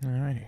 Alrighty.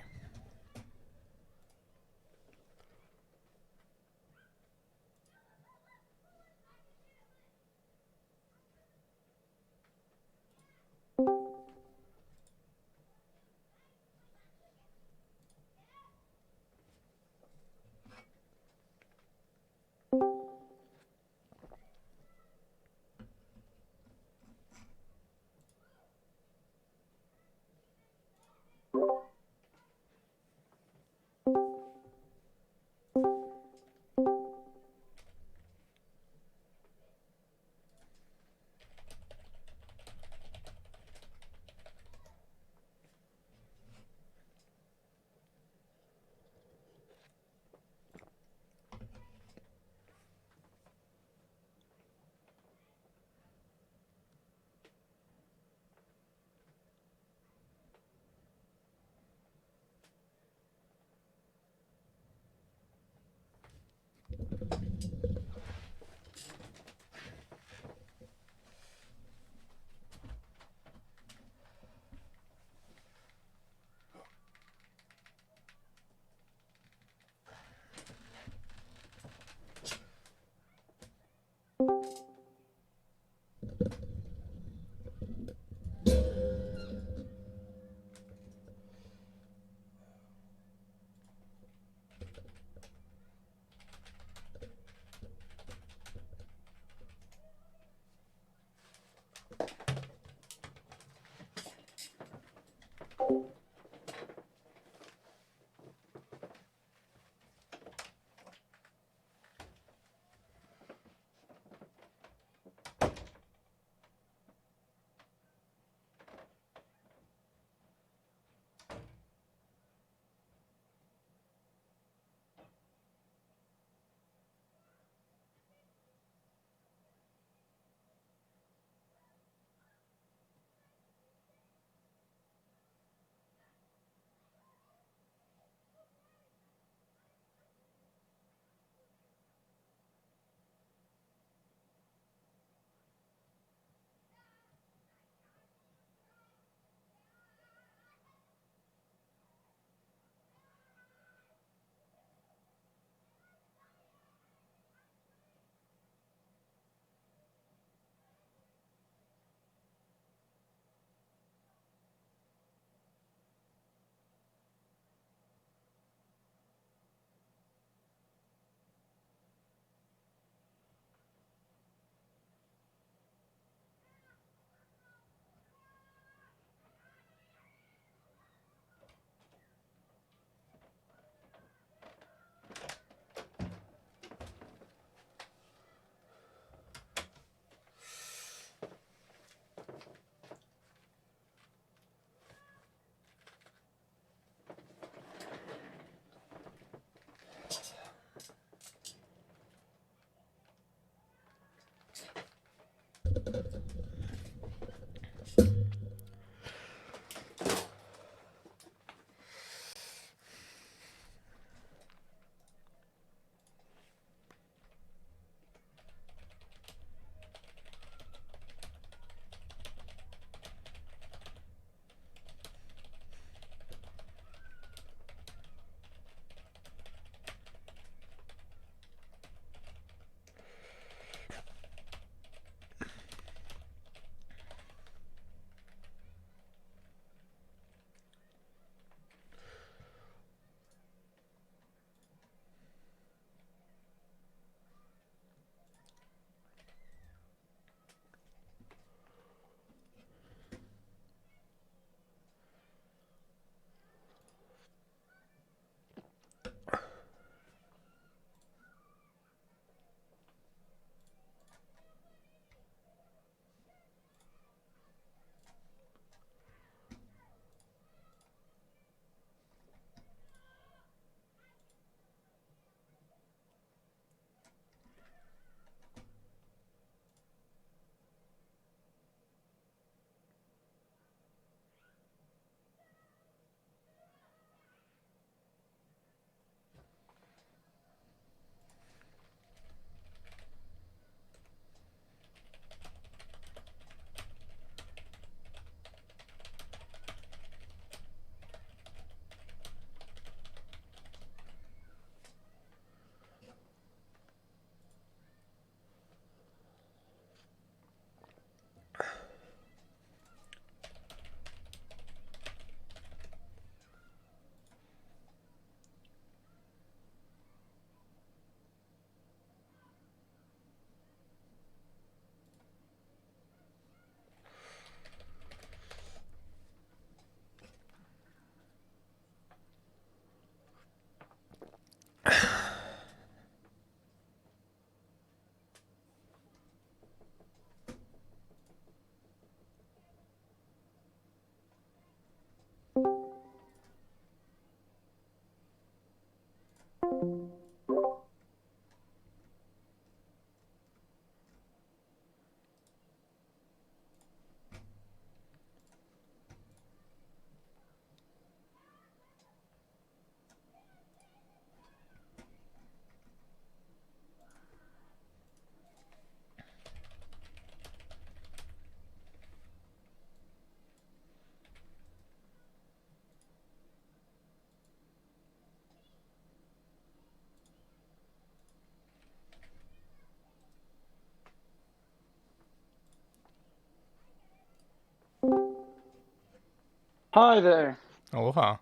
Hi there. Aloha.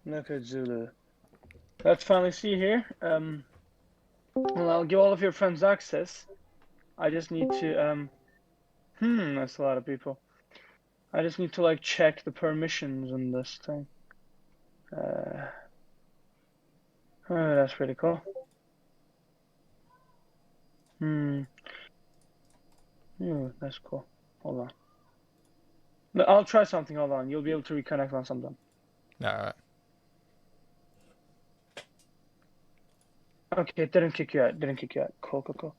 Naka Zulu. Let's finally see here. Well, I'll give all of your friends access. I just need to, that's a lot of people. I just need to, like, check the permissions on this thing. Oh, that's pretty cool. That's cool. Hold on. No, I'll try something. Hold on. You'll be able to reconnect on something. Alright. Okay, it didn't kick you out. Didn't kick you out. Cool.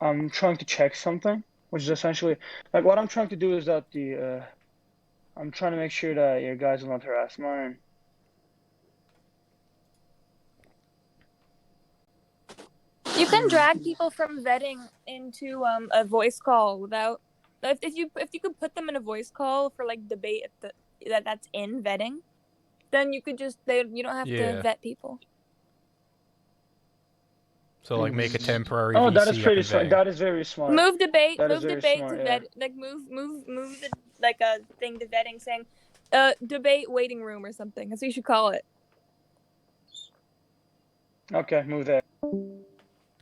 I'm trying to check something, which is essentially, like, what I'm trying to do is that I'm trying to make sure that your guys will not harass mine. You can drag people from vetting into a voice call without if you could put them in a voice call for like debate at that's in vetting, then you could just you don't have to vet people. So like make a temporary Oh, VC that is pretty up in smart. vetting. That is very smart. Move debate That is to very smart, vet, yeah. like move the like a thing to vetting saying debate waiting room or something. That's what you should call it. Okay, move there.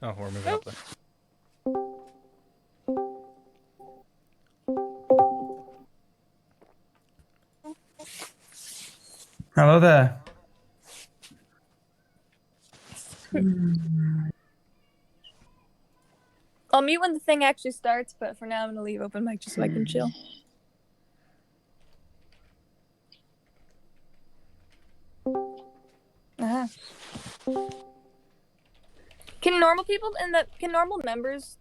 Oh, we're moving up there. Hello there. I'll mute when the thing actually starts, but for now I'm gonna leave open mic just so I can chill. Can normal people can normal members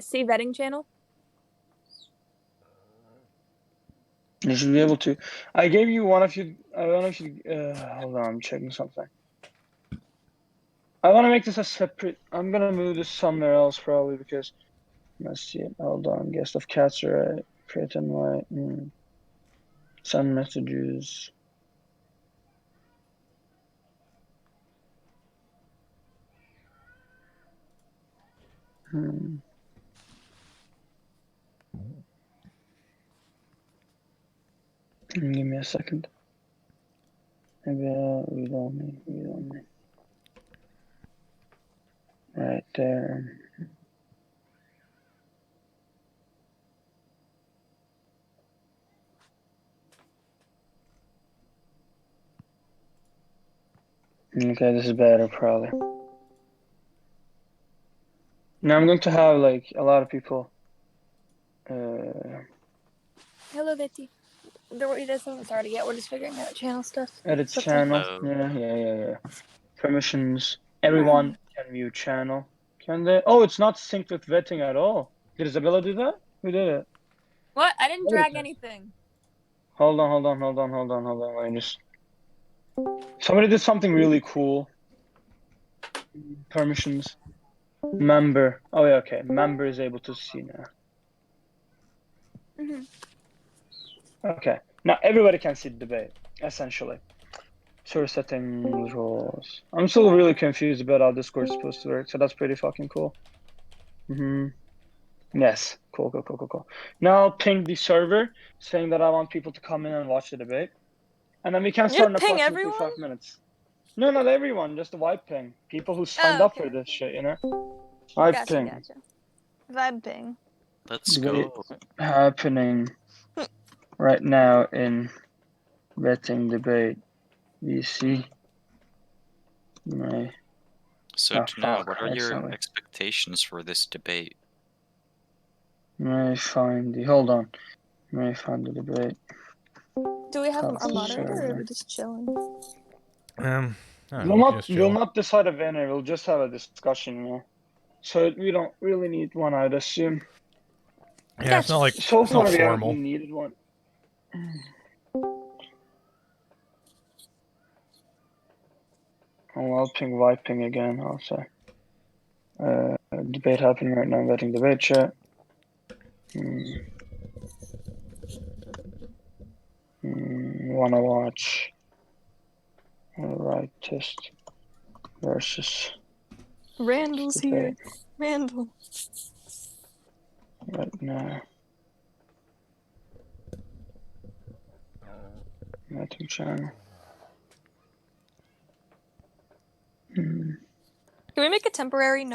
see vetting channel? You should be able to. I gave you one of you. I don't know if you. Hold on, I'm checking something. I want to make this a separate. I'm gonna move this somewhere else probably because. Let's see it. Hold on. Guest of cats are right. Create and white. Send messages. Give me a second. Maybe read only. Right there. Okay, this is better probably. Now I'm going to have like a lot of people. Hello, Betty. There's something sorry to get. We're just figuring out channel stuff. Edit channel. Yeah. Permissions. Everyone can view channel. Can they? Oh, it's not synced with vetting at all. Did Isabella do that? Who did it? What? I didn't drag anything. Hold on. Let me just. Somebody did something really cool. Permissions. Member. Oh yeah, okay. Member is able to see now. Okay. Now everybody can see the debate, essentially. Source settings, roles. I'm still really confused about how Discord is supposed to work, so that's pretty fucking cool. Yes. Cool. Now I'll ping the server saying that I want people to come in and watch the debate. And then we can start in approximately 5 minutes. No, not everyone, just the vibe ping. People who signed up for this shit, you know? Vibe ping. Gotcha. Vibe ping. Let's go. Happening right now in vetting debate. VC. So Donau, what are your expectations for this debate? Hold on. May find the debate. Do we have a moderator or are we just chilling? I I don't know, we can just we'll chill. not decide a winner. We'll just have a discussion, you know. So we don't really need one, I'd assume. Yeah, it's not like So it's not far we formal. haven't needed one. Oh, I'll ping Viping again also. Debate happening right now. I'm letting debate chat. Wanna watch right test versus Randall's here. debate Randall. right now. Letting channel. Can we make a temporary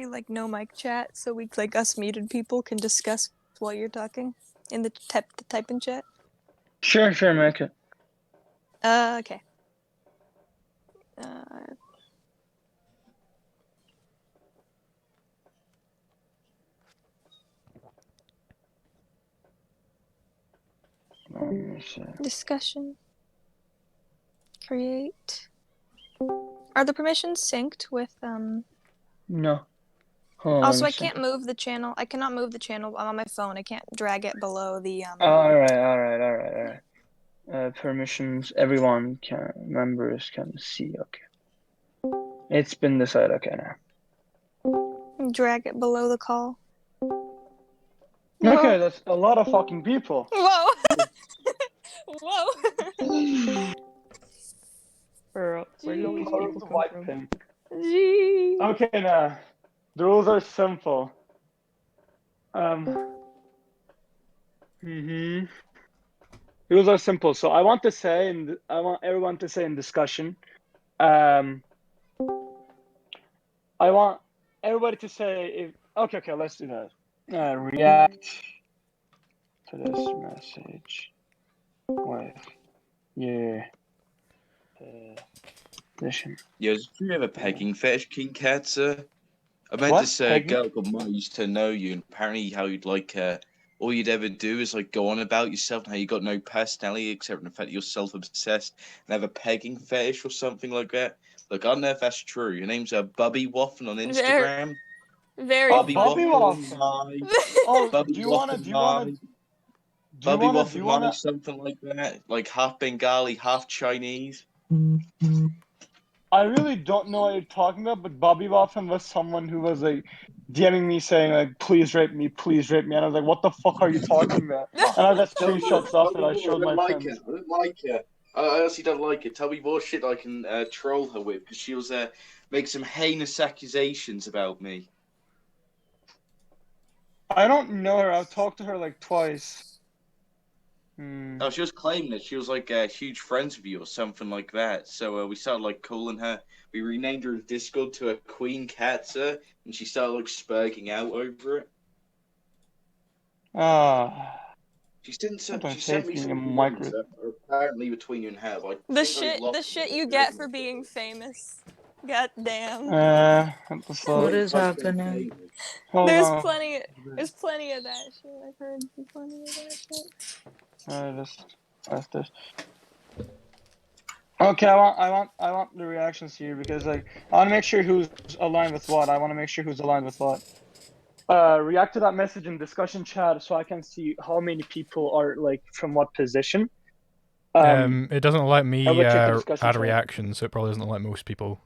like no mic chat so we like us muted people can discuss while you're talking in the type in chat? Sure, make it. Okay. Let me see. Discussion. Create. Are the permissions synced with No. Hold on, let Also, me I see. can't move the channel. I cannot move the channel. I'm on my phone. I can't drag it below the Alright. Permissions. Everyone members can see. Okay. It's been decided. Okay now. drag it below the call. Okay, that's a lot of fucking people. Whoa. Whoa. Where did all these people come from? Gee. Okay, now the rules are simple. Rules are simple. So I want everyone to say in discussion. I want everybody to say if. Okay, let's do that. React to this message with your position. Yo, do you have a pegging fetish, King Katza? I meant What? this Pegging? girl called Molly used to know you, and apparently how you'd like all you'd ever do is like go on about yourself and how you got no personality except for the fact that you're self-obsessed and have a pegging fetish or something like that. Look, I don't know if that's true. Your name's Bubby Waffin on Instagram. Very Bubby funny. Waffin. Oh, Bubby do you wanna something like that, like half Bengali, half Chinese. I really don't know what you're talking about, but Bobby Waffin was someone who was like DMing me saying like, please rape me, and I was like, what the fuck are you talking about? And I got screenshots off it. I showed my friends. I don't like her. I honestly don't like it. Tell me more shit I can troll her with, because she was make some heinous accusations about me. I don't know her. I've talked to her like twice. Oh, she was claiming that she was like huge friends with you or something like that. So we started like calling her. We renamed her in Discord to a Queen Katza, and she started like spurging out over it. She sent me some links that are apparently between you and her. But The shit you get for being famous. God damn. What is happening? There's plenty of that shit. I've heard plenty of that shit. That's this. Okay, I want the reactions here because like I want to make sure who's aligned with what. React to that message in discussion chat so I can see how many people are like from what position. It doesn't let me add chat. reactions, so it probably doesn't let most people.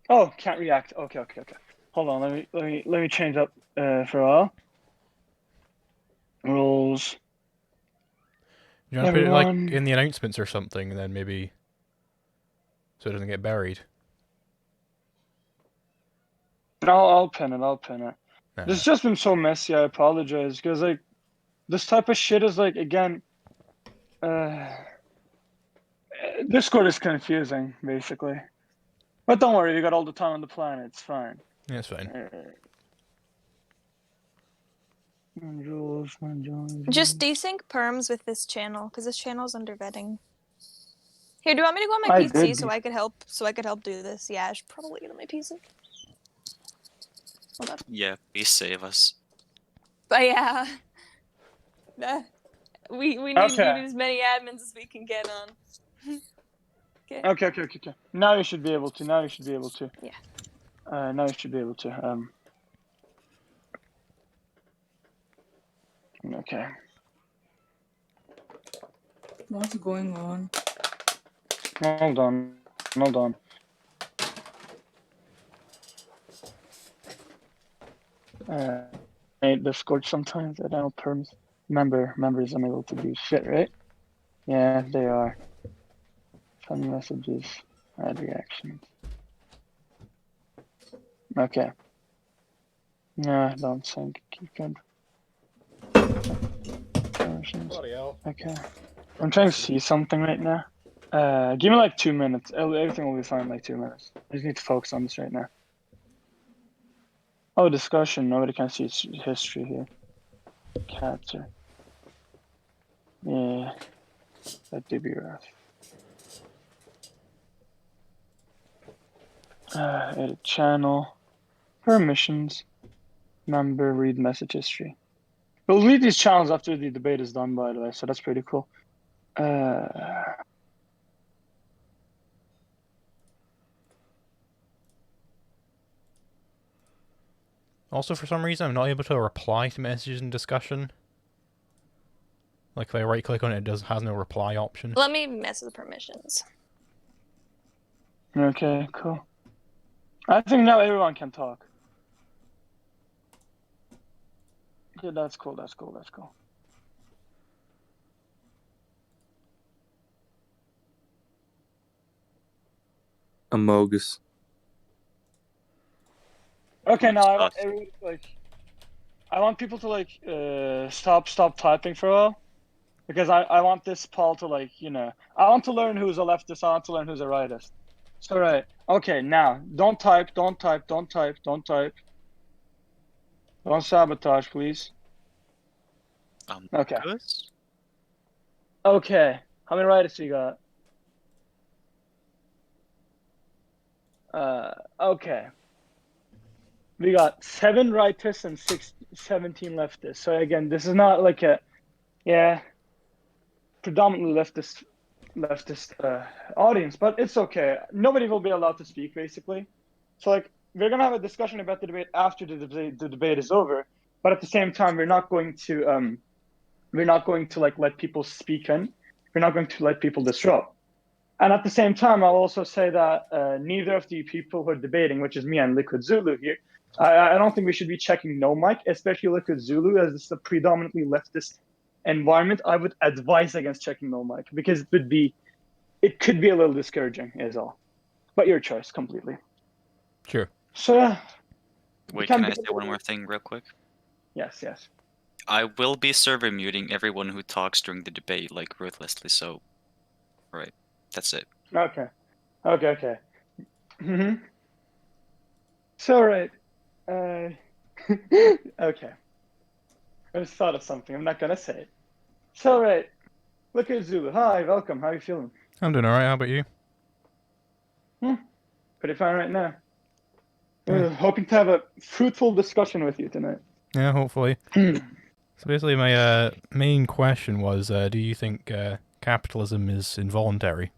Oh, can't react. Okay. Hold on, let me change up for a while. Rules. You want to put it like in the announcements or something, and then maybe so it doesn't get buried. I'll pin it. This has just been so messy. I apologize because like this type of shit is like again. Discord is confusing basically, but don't worry, we got all the time on the planet. It's fine. Yeah, it's fine. Just desync perms with this channel because this channel's under vetting. Here, do you want me to go on my PC so I could help do this? Yeah, I should probably get on my PC. Hold up. Yeah, please save us. But yeah, we need as many admins as we can get on. Okay. Now you should be able to. Yeah. Now you should be able to. Okay. What's going on? Hold on. Discord sometimes I don't perms. Members unable to do shit, right? Yeah, they are. Send messages, add reactions. Okay. No, I don't think you can. Okay. I'm trying to see something right now. Give me like 2 minutes. Everything will be fine in like 2 minutes. I just need to focus on this right now. Oh, discussion. Nobody can see history here. Capture. Yeah. That did be rough. Edit channel. Permissions. Member, read message history. We'll read these channels after the debate is done, by the way, so that's pretty cool. Also, for some reason, I'm not able to reply to messages in discussion. Like, if I right-click on it, has no reply option. Let me mess with the permissions. Okay, cool. I think now everyone can talk. Okay, that's cool. Amogus. Okay, now I want everybody I want people to stop typing for a while, because I want this poll to I want to learn who's a leftist. I want to learn who's a rightist. So right. Okay, now don't type. Don't sabotage, please. Okay. Okay. How many rightists you got? Okay. We got 7 rightists and 17 leftists. So again, this is not like predominantly leftist audience, but it's okay. Nobody will be allowed to speak, basically. So we're gonna have a discussion about the debate after the debate is over. But at the same time, we're not going to let people speak in. We're not going to let people disrupt. And at the same time, I'll also say that neither of the people who are debating, which is me and Liquid Zulu here, I don't think we should be checking no mic, especially Liquid Zulu, as it's a predominantly leftist environment. I would advise against checking no mic, because it could be a little discouraging, is all. But your choice, completely. Sure. So. Wait, can I say one more thing real quick? Yes. I will be server muting everyone who talks during the debate, ruthlessly, so... Right. That's it. Okay. Mm-hmm. So, right. Okay. I just thought of something. I'm not gonna say it. So, right. Look at Zulu. Hi, welcome. How are you feeling? I'm doing alright. How about you? Pretty fine right now. We're hoping to have a fruitful discussion with you tonight. Yeah, hopefully. So basically, my main question was, do you think capitalism is involuntary?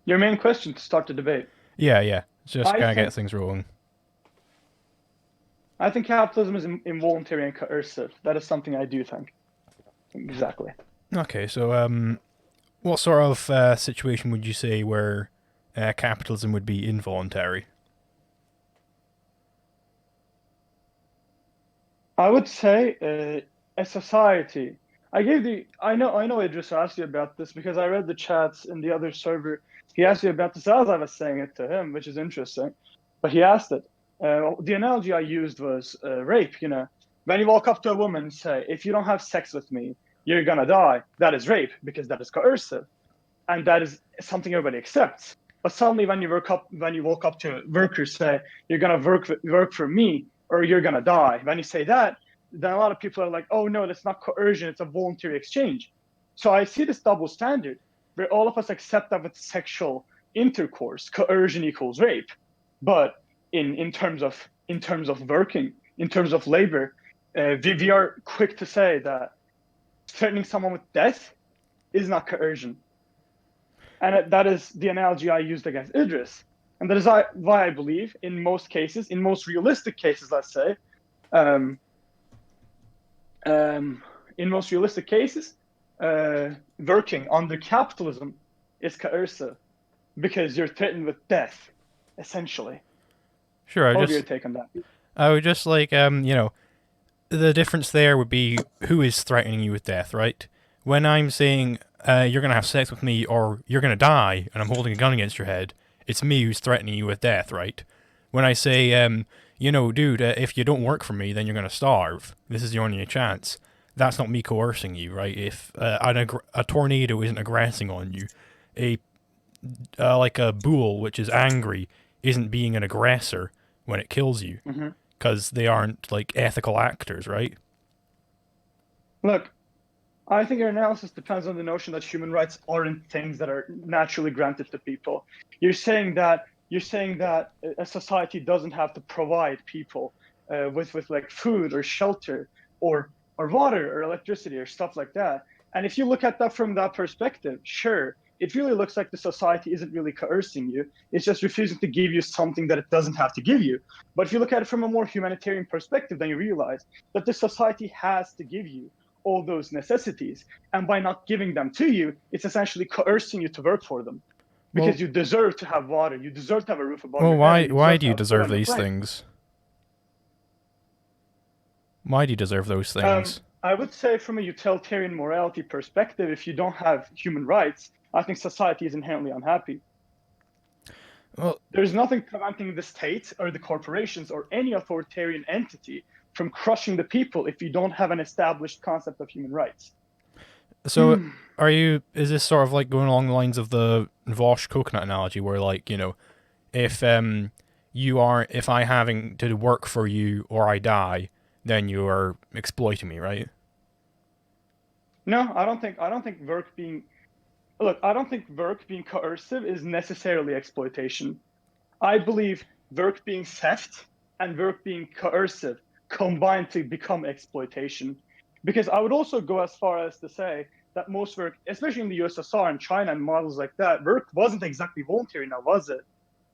Your main question to start the debate. Yeah. It's just kind of get things rolling. I think capitalism is involuntary and coercive. That is something I do think. Exactly. Okay, so what sort of situation would you say where capitalism would be involuntary? I would say a society. I know Idris asked you about this because I read the chats in the other server. He asked you about this as I was saying it to him, which is interesting. But he asked it. The analogy I used was rape. When you walk up to a woman and say, "If you don't have sex with me, you're gonna die," that is rape, because that is coercive, and that is something everybody accepts. But suddenly, when you walk up to workers, say, "You're gonna work for me, or you're gonna die." When you say that, then a lot of people are like, "Oh no, that's not coercion; it's a voluntary exchange." So I see this double standard where all of us accept that with sexual intercourse, coercion equals rape, but in terms of working, in terms of labor, we are quick to say that threatening someone with death is not coercion. And that is the analogy I used against Idris. And that is why I believe in most cases, in most realistic cases, let's say, in most realistic cases, working under capitalism is coercive because you're threatened with death, essentially. Sure, What would be your take on that? I would just like, you know, the difference there would be who is threatening you with death, right? When I'm saying you're gonna have sex with me or you're gonna die, and I'm holding a gun against your head, it's me who's threatening you with death, right? When I say, you know, dude, if you don't work for me, then you're gonna starve. This is your only chance. That's not me coercing you, right? If a tornado isn't aggressing on you, like a bull which is angry isn't being an aggressor when it kills you, because they aren't like ethical actors, right? Look, I think your analysis depends on the notion that human rights aren't things that are naturally granted to people. You're saying that a society doesn't have to provide people with like food or shelter or water or electricity or stuff like that. And if you look at that from that perspective, sure, it really looks like the society isn't really coercing you. It's just refusing to give you something that it doesn't have to give you. But if you look at it from a more humanitarian perspective, then you realize that the society has to give you all those necessities. And by not giving them to you, it's essentially coercing you to work for them. Because you deserve to have water, you deserve to have a roof above your head. Why do you deserve these things? Why do you deserve those things? I would say from a utilitarian morality perspective, if you don't have human rights, I think society is inherently unhappy. Well, there's nothing preventing the state or the corporations or any authoritarian entity from crushing the people if you don't have an established concept of human rights. So is this sort of like going along the lines of the Vosh coconut analogy where, like, you know, if I having to work for you or I die, then you are exploiting me, right? No, I don't think work being coercive is necessarily exploitation. I believe work being theft and work being coercive combine to become exploitation. Because I would also go as far as to say that most work, especially in the USSR and China and models like that, work wasn't exactly voluntary now, was it?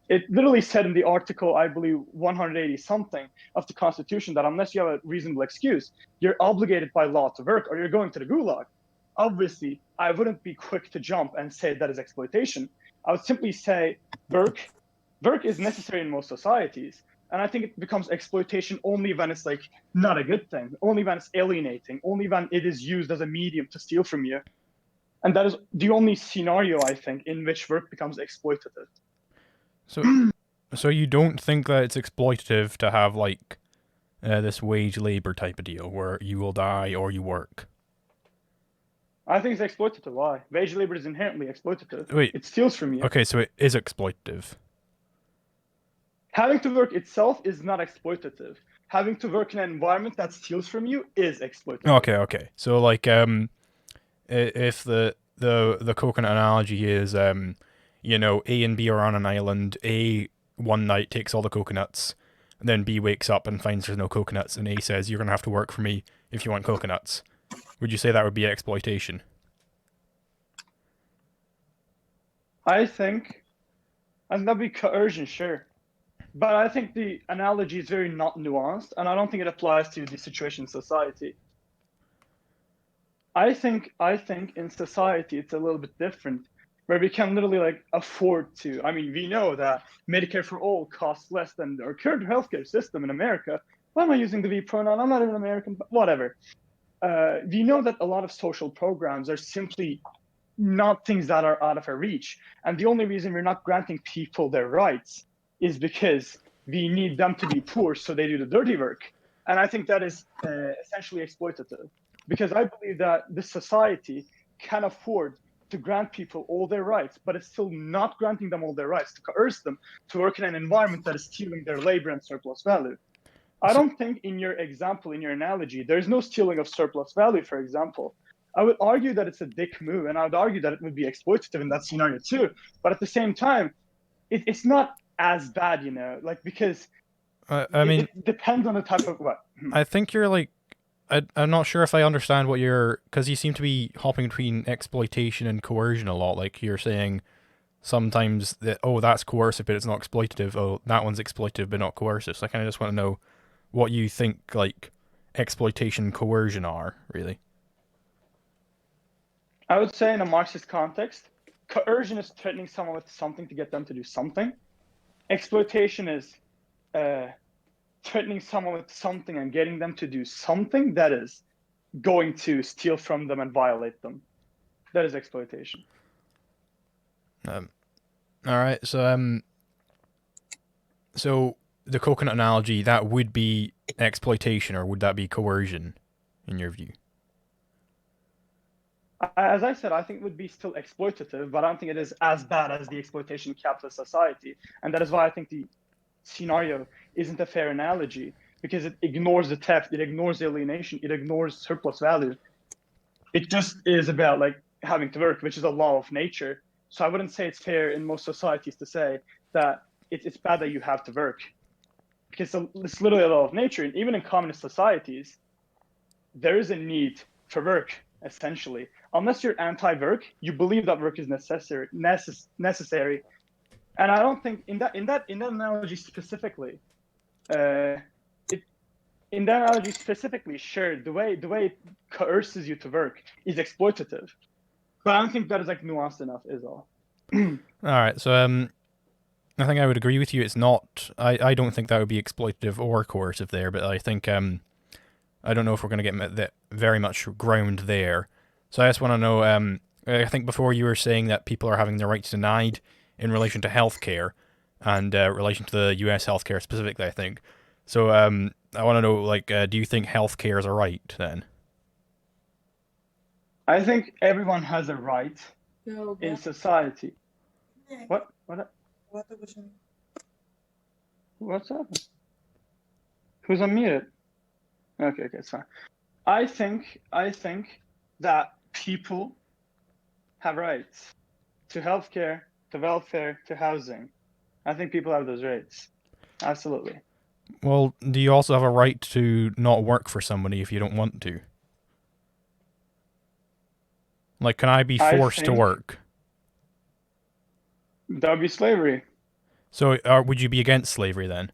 It literally said in the article, I believe 180 something of the Constitution, that unless you have a reasonable excuse, you're obligated by law to work or you're going to the gulag. Obviously, I wouldn't be quick to jump and say that is exploitation. I would simply say work is necessary in most societies. And I think it becomes exploitation only when it's like not a good thing, only when it's alienating, only when it is used as a medium to steal from you. And that is the only scenario, I think, in which work becomes exploitative. So you don't think that it's exploitative to have like this wage labor type of deal where you will die or you work? I think it's exploitative. Why? Wage labor is inherently exploitative. Wait. It steals from you. Okay, so it is exploitative. Having to work itself is not exploitative. Having to work in an environment that steals from you is exploitative. Okay. So like if the coconut analogy is you know, A and B are on an island, A one night takes all the coconuts, and then B wakes up and finds there's no coconuts, and A says, you're gonna have to work for me if you want coconuts. Would you say that would be exploitation? I think that'd be coercion, sure. But I think the analogy is very not nuanced, and I don't think it applies to the situation in society. I think in society it's a little bit different, where we can literally like afford to. I mean, we know that Medicare for all costs less than our current healthcare system in America. Why am I using the we pronoun? I'm not even American, but whatever. We know that a lot of social programs are simply not things that are out of our reach. And the only reason we're not granting people their rights is because we need them to be poor so they do the dirty work. And I think that is essentially exploitative, because I believe that the society can afford to grant people all their rights, but it's still not granting them all their rights, to coerce them to work in an environment that is stealing their labor and surplus value. I don't think in your example, in your analogy, there's no stealing of surplus value, for example. I would argue that it's a dick move, and I would argue that it would be exploitative in that scenario too. But at the same time, it's not as bad, you know, like, because I mean, it depends on the type of what. I think you're like I'm not sure if I understand what you're, because you seem to be hopping between exploitation and coercion a lot. Like you're saying sometimes that, oh, that's coercive, but it's not exploitative. Oh, that one's exploitative, but not coercive. So I kind of just want to know what you think like exploitation and coercion are, really. I would say in a Marxist context, coercion is threatening someone with something to get them to do something. Exploitation is threatening someone with something and getting them to do something that is going to steal from them and violate them. That is exploitation. All right, so so the coconut analogy, that would be exploitation, or would that be coercion, in your view? As I said, I think it would be still exploitative, but I don't think it is as bad as the exploitation of capitalist society. And that is why I think the scenario isn't a fair analogy, because it ignores the theft, it ignores alienation, it ignores surplus value. It just is about like having to work, which is a law of nature. So I wouldn't say it's fair in most societies to say that it's bad that you have to work, because it's literally a law of nature. And even in communist societies, there is a need for work, essentially. Unless you're anti-work, you believe that work is necessary. And I don't think in that analogy specifically, sure, the way it coerces you to work is exploitative, but I don't think that is like nuanced enough. Is all. All right, so I think I would agree with you. It's not. I don't think that would be exploitative or coercive there, but I think I don't know if we're going to get that very much ground there. So I just want to know. I think before you were saying that people are having their rights denied in relation to healthcare and relation to the U.S. healthcare specifically. I think. So I want to know, like, do you think healthcare is a right then? I think everyone has a right in society. What? What's up? Who's unmuted? Okay, it's fine. I think that people have rights to healthcare, to welfare, to housing. I think people have those rights. Absolutely. Well, do you also have a right to not work for somebody if you don't want to? Like, can I be forced to work? That would be slavery. So, would you be against slavery then?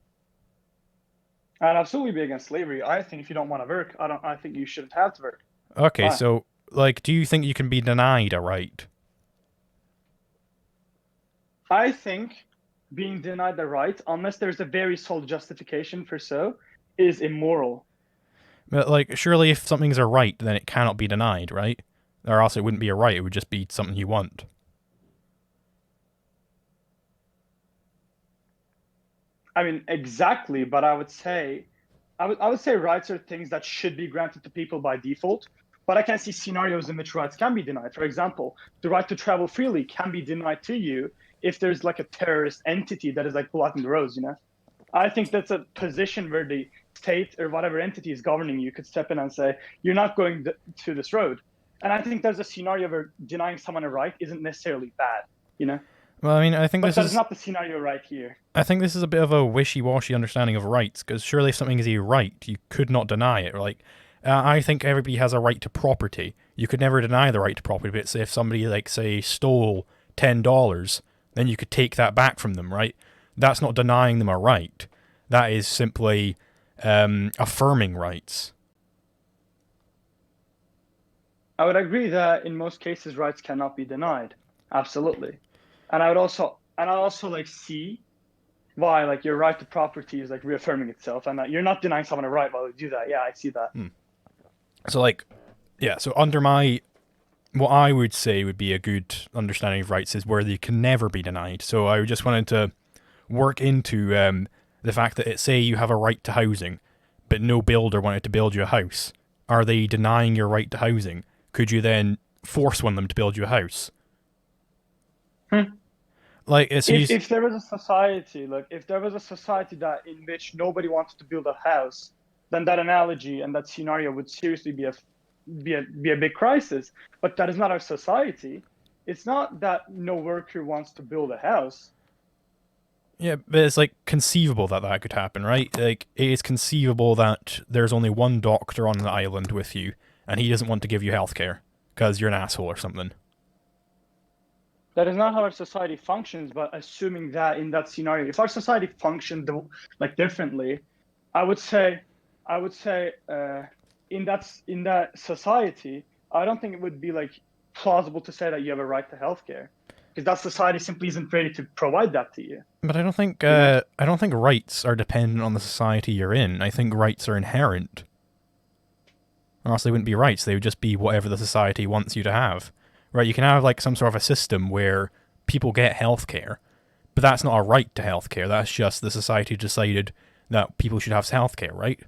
I'd absolutely be against slavery. I think if you don't want to work, I think you shouldn't have to work. Okay, Why? so, like, do you think you can be denied a right? I think being denied the right, unless there's a very solid justification for so, is immoral. But, like, surely if something's a right, then it cannot be denied, right? Or else it wouldn't be a right, it would just be something you want. I mean, exactly, but I would say rights are things that should be granted to people by default, but I can see scenarios in which rights can be denied. For example, the right to travel freely can be denied to you if there's like a terrorist entity that is like blocking the roads, you know? I think that's a position where the state or whatever entity is governing you could step in and say, you're not going to this road. And I think there's a scenario where denying someone a right isn't necessarily bad, you know? Well, I mean, I think But this that is is not the scenario right here. I think this is a bit of a wishy-washy understanding of rights, because surely if something is a right, you could not deny it. Like, I think everybody has a right to property. You could never deny the right to property, but say if somebody, like, say, stole $10, then you could take that back from them, right? That's not denying them a right. That is simply affirming rights. I would agree that in most cases rights cannot be denied. Absolutely. And I also like see why like your right to property is like reaffirming itself, and that you're not denying someone a right while you do that. Yeah, I see that. So like, yeah, so under what I would say would be a good understanding of rights is where they can never be denied. So I just wanted to work into the fact that say you have a right to housing, but no builder wanted to build you a house. Are they denying your right to housing? Could you then force one of them to build you a house? Like, if there was a society, that in which nobody wanted to build a house, then that analogy and that scenario would seriously be a big crisis. But that is not our society. It's not that no worker wants to build a house. Yeah, but it's like conceivable that that could happen, right? Like, it is conceivable that there's only one doctor on the island with you, and he doesn't want to give you healthcare because you're an asshole or something. That is not how our society functions, but assuming that in that scenario, if our society functioned like differently, I would say, in that society, I don't think it would be like plausible to say that you have a right to healthcare, because that society simply isn't ready to provide that to you. But I don't think rights are dependent on the society you're in. I think rights are inherent. Or else they wouldn't be rights. They would just be whatever the society wants you to have. Right? You can have like some sort of a system where people get healthcare, but that's not a right to healthcare. That's just the society decided that people should have healthcare, right?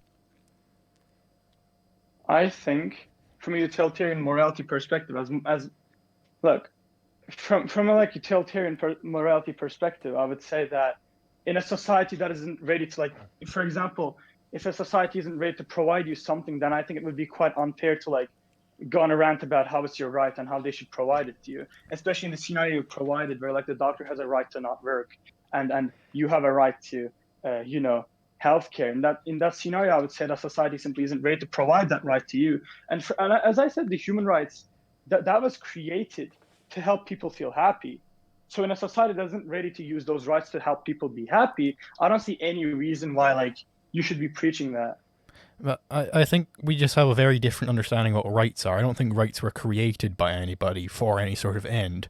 I think, from a utilitarian morality perspective, as look, from a like utilitarian morality perspective, I would say that in a society that isn't ready to, like, for example, if a society isn't ready to provide you something, then I think it would be quite unfair to like go on a rant about how it's your right and how they should provide it to you, especially in the scenario you provided, where like the doctor has a right to not work, and you have a right to, healthcare. In that scenario, I would say that society simply isn't ready to provide that right to you. And as I said, the human rights that was created to help people feel happy. So in a society that isn't ready to use those rights to help people be happy, I don't see any reason why like you should be preaching that. But I think we just have a very different understanding of what rights are. I don't think rights were created by anybody for any sort of end.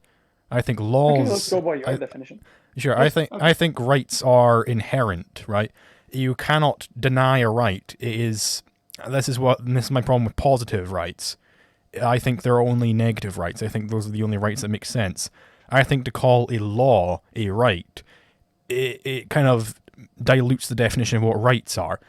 I think laws. Okay, let's go by your definition. Sure, Yes, okay. I think rights are inherent, right? You cannot deny a right. This is my problem with positive rights. I think there are only negative rights. I think those are the only rights that make sense. I think to call a law a right, it kind of dilutes the definition of what rights are.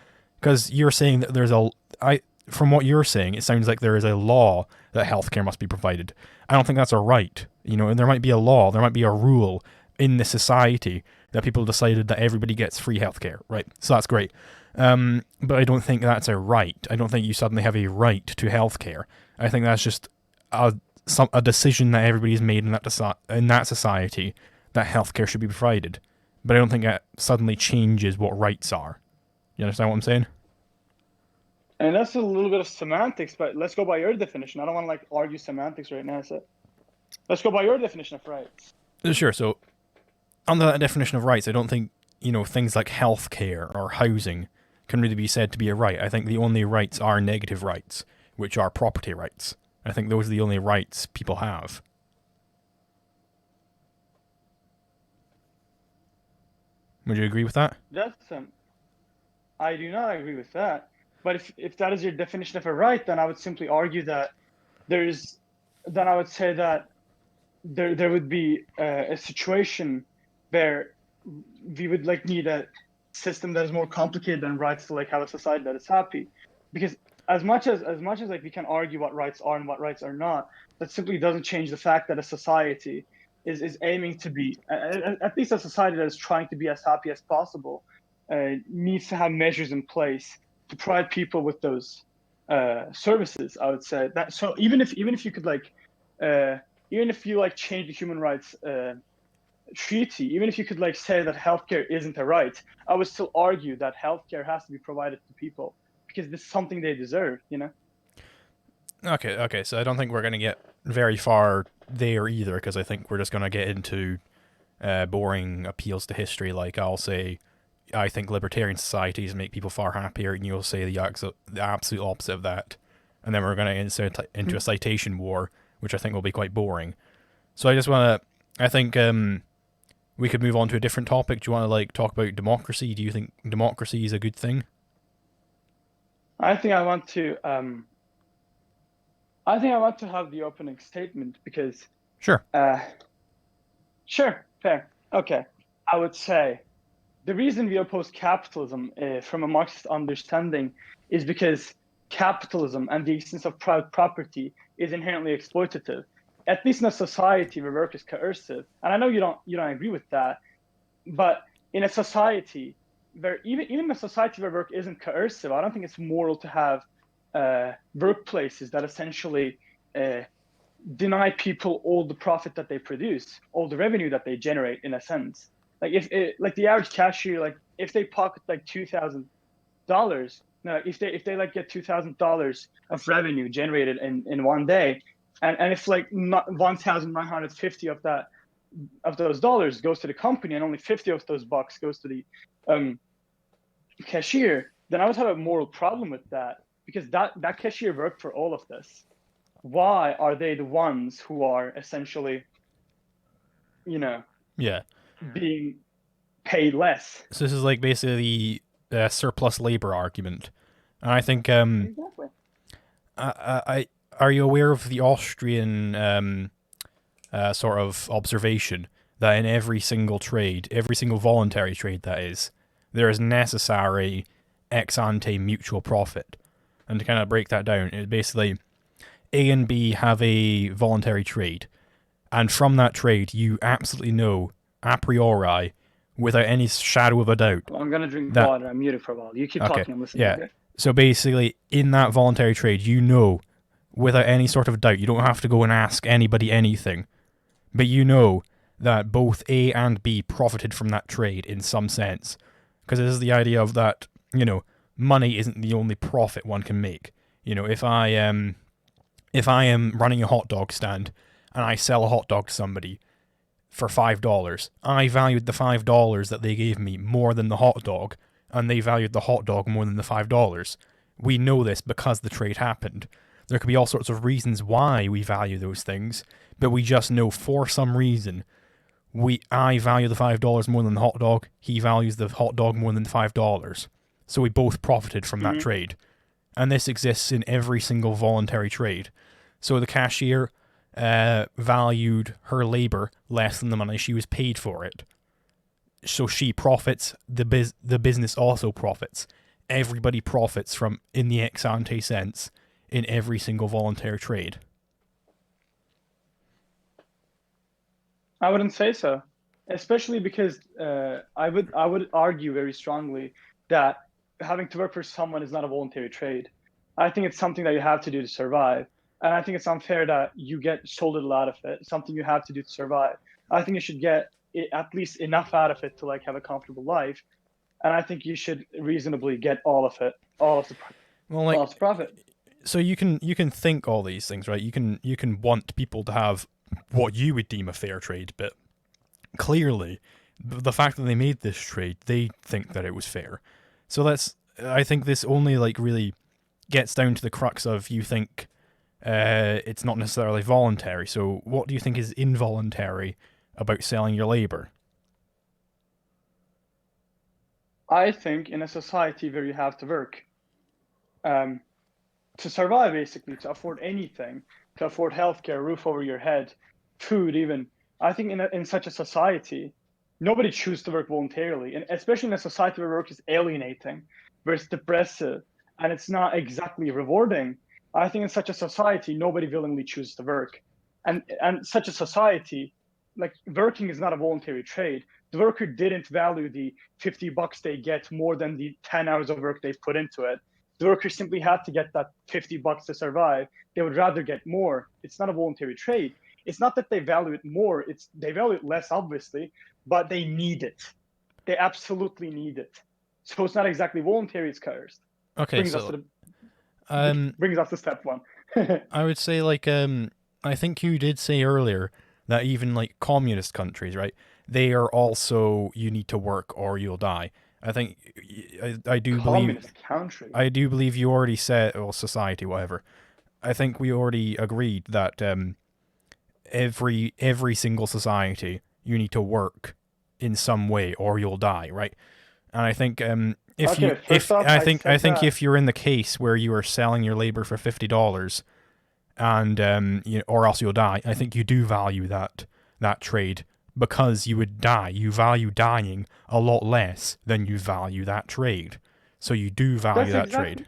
Because you're saying that from what you're saying, it sounds like there is a law that healthcare must be provided. I don't think that's a right. And there might be a law, there might be a rule in the society that people decided that everybody gets free healthcare, right? So that's great. But I don't think that's a right. I don't think you suddenly have a right to healthcare. I think that's just a decision that everybody's made in that society that healthcare should be provided. But I don't think it suddenly changes what rights are. You understand what I'm saying? And that's a little bit of semantics, but let's go by your definition. I don't want to like argue semantics right now, so let's go by your definition of rights. Sure. So, under that definition of rights, I don't think things like healthcare or housing can really be said to be a right. I think the only rights are negative rights, which are property rights. I think those are the only rights people have. Would you agree with that? I do not agree with that. But if that is your definition of a right, then I would simply argue that I would say that there would be a situation where we would like need a system that is more complicated than rights to like have a society that is happy. Because as much as like we can argue what rights are and what rights are not, that simply doesn't change the fact that a society is aiming to be, at least a society that is trying to be as happy as possible, needs to have measures in place to provide people with those services. I would say that. So even if you could like, even if you like change the human rights treaty, even if you could like say that healthcare isn't a right, I would still argue that healthcare has to be provided to people because this is something they deserve. Okay. So I don't think we're going to get very far there either, because I think we're just going to get into boring appeals to history. Like I'll say, I think libertarian societies make people far happier, and you'll say the absolute opposite of that. And then we're going to insert into a citation war, which I think will be quite boring. So I think we could move on to a different topic. Do you want to like talk about democracy? Do you think democracy is a good thing? I think I want to have the opening statement because. Sure. Sure. Fair. Okay. I would say the reason we oppose capitalism from a Marxist understanding is because capitalism and the existence of private property is inherently exploitative. At least in a society where work is coercive, and I know you don't agree with that, but in a society where even a society where work isn't coercive, I don't think it's moral to have workplaces that essentially deny people all the profit that they produce, all the revenue that they generate, in a sense. Like like the average cashier, like if they pocket like $2,000, no, if they like get $2,000 of revenue generated in one day, and if like 1,950 of those dollars goes to the company, and only 50 of those bucks goes to the cashier, then I would have a moral problem with that, because that cashier worked for all of this. Why are they the ones who are essentially, Yeah. being paid less? So this is like basically the surplus labor argument, and I think Exactly. are you aware of the Austrian sort of observation that in every single trade, every single voluntary trade that is, there is necessary ex ante mutual profit. And to kind of break that down, it basically A and B have a voluntary trade, and from that trade you absolutely know a priori, without any shadow of a doubt. Well, I'm gonna drink that, water. I'm muted for a while. You keep okay, talking. I'm listening. Yeah. Okay? So basically, in that voluntary trade, you know, without any sort of doubt, you don't have to go and ask anybody anything, but you know that both A and B profited from that trade in some sense. Because this is the idea of that, money isn't the only profit one can make. If I am running a hot dog stand and I sell a hot dog to somebody for $5, I valued the $5 that they gave me more than the hot dog, and they valued the hot dog more than the $5. We know this because the trade happened. There could be all sorts of reasons why we value those things, but we just know for some reason I value the $5 more than the hot dog, he values the hot dog more than the $5. So we both profited from that trade. And this exists in every single voluntary trade. So the cashier valued her labor less than the money she was paid for it. So she profits, the business also profits. Everybody profits from, in the ex ante sense, in every single voluntary trade. I wouldn't say so, especially because I would argue very strongly that having to work for someone is not a voluntary trade. I think it's something that you have to do to survive, and I think it's unfair that you get sold a lot of it. Something you have to do to survive. I think you should get at least enough out of it to like have a comfortable life, and I think you should reasonably get all of it, all of the profit. So you can think all these things, right? You can want people to have what you would deem a fair trade, but clearly the fact that they made this trade, they think that it was fair. So I think this only like really gets down to the crux of, you think it's not necessarily voluntary. So what do you think is involuntary about selling your labor? I think in a society where you have to work to survive, basically, to afford anything, to afford healthcare, roof over your head, food even, I think in such a society, nobody chooses to work voluntarily, and especially in a society where work is alienating, where it's depressive, and it's not exactly rewarding. I think in such a society, nobody willingly chooses to work. And such a society, like, working is not a voluntary trade. The worker didn't value the $50 they get more than the 10 hours of work they've put into it. The worker simply had to get that $50 to survive. They would rather get more. It's not a voluntary trade. It's not that they value it more. They value it less, obviously, but they need it. They absolutely need it. So it's not exactly voluntary, it's coerced. Okay, brings us to step one. I would say, like, I think you did say earlier that even like communist countries, right? They are also, you need to work or you'll die. I think I do communist country. I do believe you already said, or society, whatever. I think we already agreed that every single society, you need to work in some way or you'll die, right? And I think if you're in the case where you are selling your labor for $50 and or else you'll die, I think you do value that trade, because you would die. You value dying a lot less than you value that trade. So you do value that trade.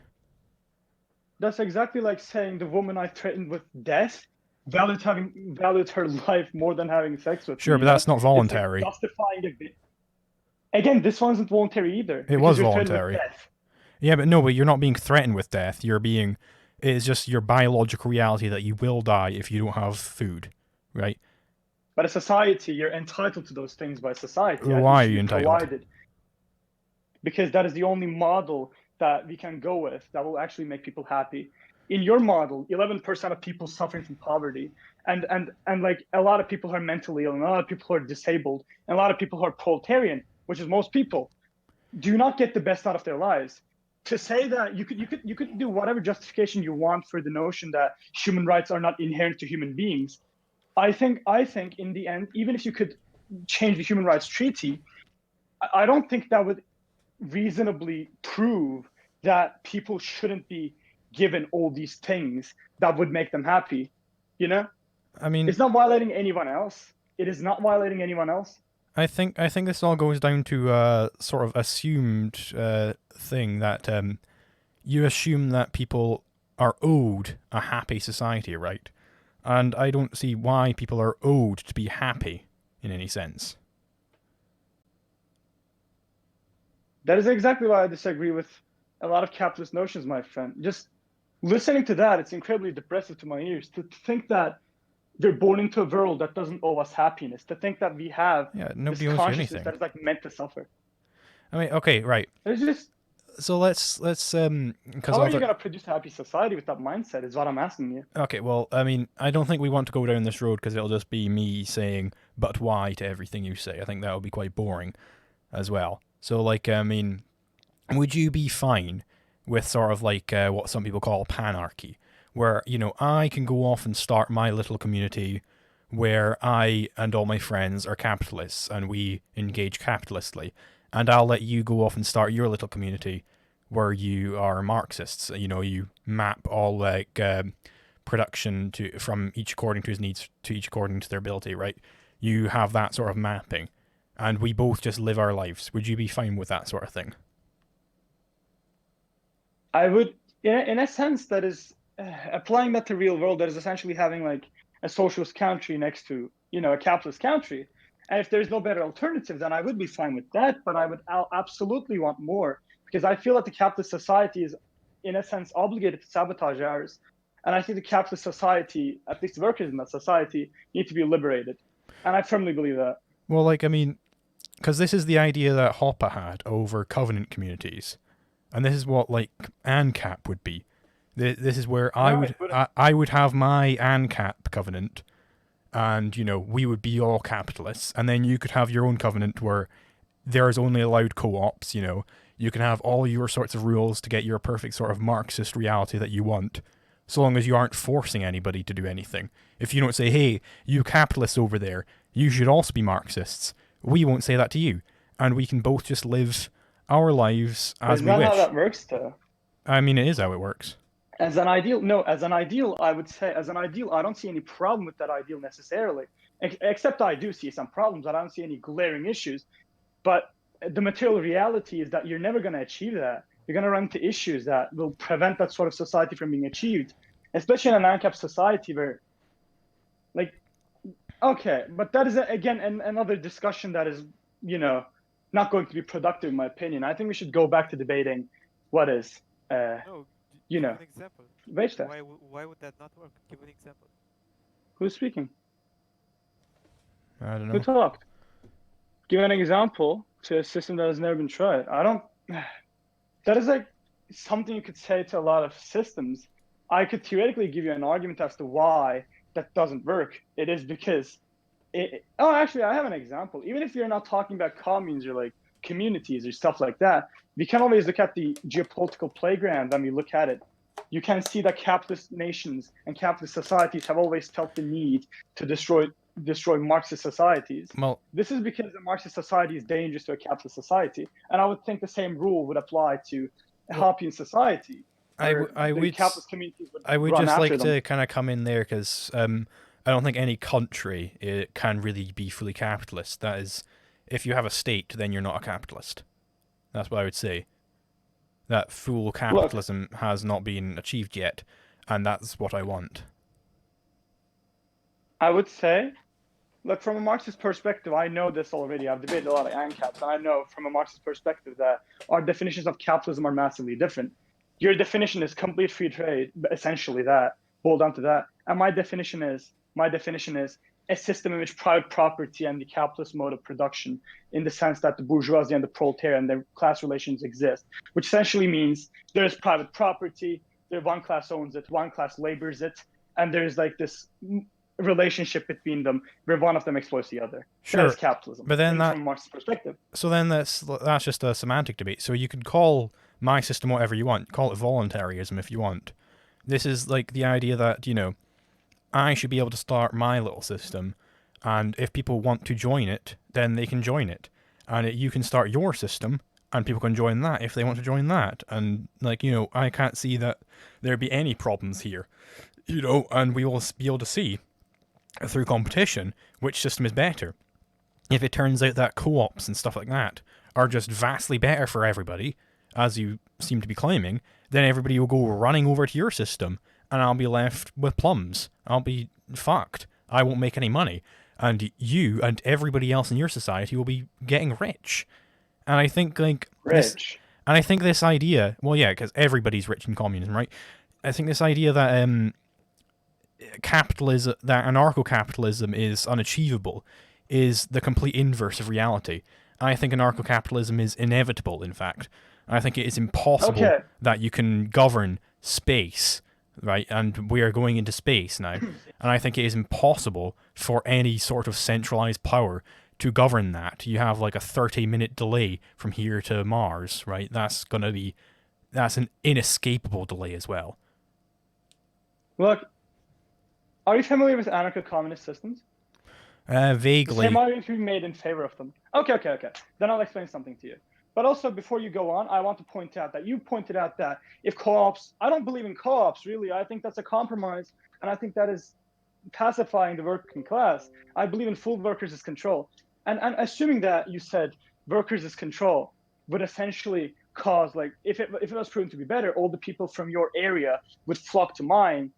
That's exactly like saying the woman I threatened with death valued her life more than having sex with me. Sure, but that's not voluntary. It's like justifying a bit. Again, this one isn't voluntary either. It was voluntary. Yeah, but you're not being threatened with death. It's just your biological reality that you will die if you don't have food, right? But a society, you're entitled to those things by society. At Why least are you entitled? provided. Because that is the only model that we can go with that will actually make people happy. In your model, 11% of people suffering from poverty, and like a lot of people who are mentally ill, and a lot of people who are disabled, and a lot of people who are proletarian, which is most people, do not get the best out of their lives. To say that you could do whatever justification you want for the notion that human rights are not inherent to human beings. I think in the end, even if you could change the human rights treaty, I don't think that would reasonably prove that people shouldn't be given all these things that would make them happy. You know, I mean, it's not violating anyone else. It is not violating anyone else. I think this all goes down to a sort of assumed thing that you assume that people are owed a happy society, right? And I don't see why people are owed to be happy in any sense. That is exactly why I disagree with a lot of capitalist notions, my friend. Just listening to that, it's incredibly depressive to my ears. To think that we're born into a world that doesn't owe us happiness. To think that we have Nobody this owes you consciousness anything. that is like meant to suffer. I mean, okay, right. It's just, So let's because how are you going to produce a happy society with that mindset is what I'm asking you. Okay, well, I mean, I don't think we want to go down this road because it'll just be me saying "but why" to everything you say. I think that'll be quite boring as well. So, like, I mean, would you be fine with sort of like what some people call panarchy, where, you know, I can go off and start my little community where I and all my friends are capitalists and we engage capitalistly, and I'll let you go off and start your little community where you are Marxists. You know, you map all like production from each according to his needs to each according to their ability, right? You have that sort of mapping, and we both just live our lives. Would you be fine with that sort of thing? I would, in a sense, that is applying that to real world. That is essentially having like a socialist country next to, you know, a capitalist country. And if there's no better alternative, then I would be fine with that. But I would absolutely want more, because I feel that the capitalist society is, in a sense, obligated to sabotage ours. And I think the capitalist society, at least workers in that society, need to be liberated. And I firmly believe that. Well, like, I mean, because this is the idea that Hoppe had over covenant communities. And this is what, like, ANCAP would be. This is where I would have my ANCAP covenant, and, you know, we would be all capitalists, and then you could have your own covenant where there's only allowed co-ops, you know. You can have all your sorts of rules to get your perfect sort of Marxist reality that you want, so long as you aren't forcing anybody to do anything. If you don't say, hey, you capitalists over there, you should also be Marxists, we won't say that to you, and we can both just live our lives as we wish. Is that how that works, though? I mean, it is how it works. As an ideal, I would say, as an ideal, I don't see any problem with that ideal necessarily. Except I do see some problems. I don't see any glaring issues. But the material reality is that you're never going to achieve that. You're going to run into issues that will prevent that sort of society from being achieved, especially in an ANCAP society where, like, okay, but that is, again, another discussion that is, you know, not going to be productive, in my opinion. I think we should go back to debating what is, you know, an example. wage theft. Why would that not work? Give an example. Who's speaking? I don't know. Who talked? Give an example to a system that has never been tried. I don't. That is like something you could say to a lot of systems. I could theoretically give you an argument as to why that doesn't work. It is because oh, actually, I have an example. Even if you're not talking about communes or like communities or stuff like that, we can always look at the geopolitical playground when we look at it. You can see that capitalist nations and capitalist societies have always felt the need to destroy Marxist societies. Well, this is because a Marxist society is dangerous to a capitalist society, and I would think the same rule would apply to a Hoppian society. I would just like to kind of come in there because I don't think any country can really be fully capitalist. That is, if you have a state, then you're not a capitalist. That's what I would say. That full capitalism has not been achieved yet, and that's what I want. I would say, look, from a Marxist perspective, I know this already. I've debated a lot of ANCAPs, and I know from a Marxist perspective that our definitions of capitalism are massively different. Your definition is complete free trade, essentially that, boiled down to that. And my definition is a system in which private property and the capitalist mode of production, in the sense that the bourgeoisie and the proletariat and their class relations exist, which essentially means there's private property, one class owns it, one class labors it, and there's like this relationship between them where one of them exploits the other. Sure, that is capitalism. but then from Marx's perspective. So then that's just a semantic debate. So you could call my system whatever you want, call it voluntarism if you want. This is like the idea that, you know, I should be able to start my little system, and if people want to join it, then they can join it. And you can start your system, and people can join that if they want to join that. And, like, you know, I can't see that there'd be any problems here. You know, and we will be able to see, through competition, which system is better. If it turns out that co-ops and stuff like that are just vastly better for everybody, as you seem to be claiming, then everybody will go running over to your system, and I'll be left with plums. I'll be fucked. I won't make any money. And you and everybody else in your society will be getting rich. And I think, like... I think this idea... Well, yeah, because everybody's rich in communism, right? I think this idea that capitalism, that anarcho-capitalism is unachievable, is the complete inverse of reality. I think anarcho-capitalism is inevitable, in fact. I think it is impossible that you can govern space, right? And we are going into space now. And I think it is impossible for any sort of centralized power to govern that. You have like a 30-minute delay from here to Mars, right? That's an inescapable delay as well. Look, are you familiar with anarcho-communist systems? Vaguely. Some arguments be made in favor of them. Okay. Then I'll explain something to you. But also, before you go on, I want to point out that you pointed out that if co-ops, I don't believe in co-ops, really. I think that's a compromise, and I think that is pacifying the working class. I believe in full workers' as control. And assuming that you said workers' as control would essentially cause, like, if it was proven to be better, all the people from your area would flock to mine,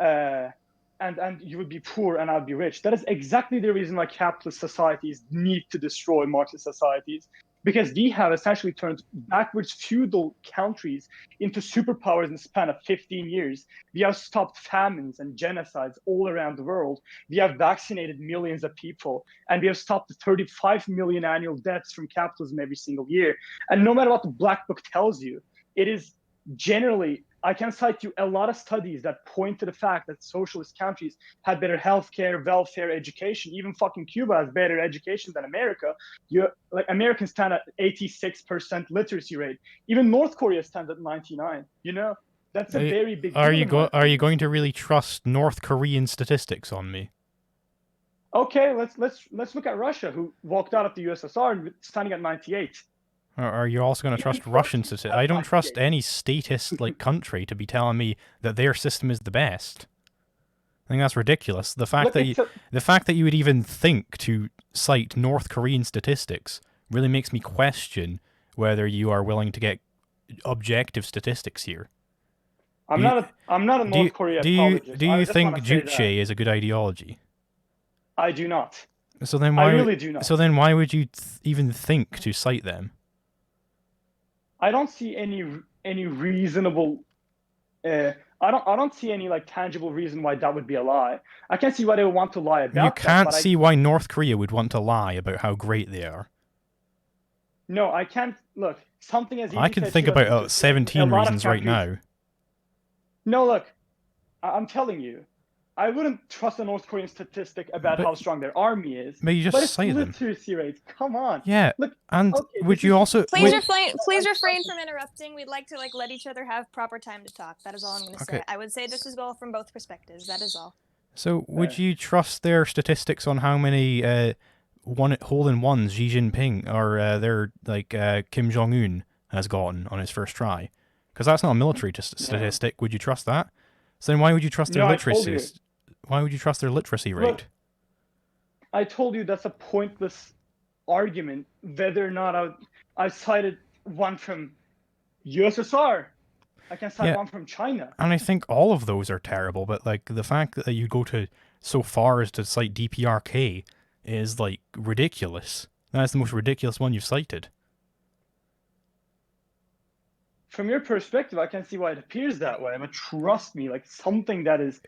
and you would be poor and I'd be rich. That is exactly the reason why capitalist societies need to destroy Marxist societies, because we have essentially turned backwards feudal countries into superpowers in the span of 15 years. We have stopped famines and genocides all around the world. We have vaccinated millions of people, and we have stopped the 35 million annual deaths from capitalism every single year. And no matter what the Black Book tells you, it is generally, I can cite you a lot of studies that point to the fact that socialist countries had better healthcare, welfare, education. Even fucking Cuba has better education than America. Like Americans stand at 86% literacy rate. Even North Korea stands at 99. You know, that's a very big deal. Are you going to really trust North Korean statistics on me? Okay, let's look at Russia, who walked out of the USSR and standing at 98. Are you also going to trust Russian statistics? I don't trust any statist like country to be telling me that their system is the best. I think that's ridiculous. The fact that you would even think to cite North Korean statistics really makes me question whether you are willing to get objective statistics here. I'm not a North Korea apologist. Do you think Juche is a good ideology? I do not. So then why? I really do not. So then why would you even think to cite them? I don't see any reasonable. I don't see any like tangible reason why that would be a lie. I can't see why they would want to lie about. You can't see why North Korea would want to lie about how great they are. No, I can't. Look, something as easy. I can think about 17 reasons right now. No, look, I'm telling you. I wouldn't trust a North Korean statistic about how strong their army is. But you just say them. Literacy rates. Come on. Yeah. Look, and would you also please refrain from interrupting. We'd like to let each other have proper time to talk. That is all I'm going to say. I would say this is all from both perspectives. That is all. So would you trust their statistics on how many hole-in-ones Xi Jinping or their Kim Jong-un has gotten on his first try? Because that's not a military statistic. Would you trust that? So then why would you trust their literacy? Why would you trust their literacy rate? Look, I told you that's a pointless argument. Whether or not I cited one from USSR, I can cite one from China. And I think all of those are terrible. But like the fact that you go to so far as to cite DPRK is like ridiculous. That's the most ridiculous one you've cited. From your perspective, I can see why it appears that way. But trust me, like something that is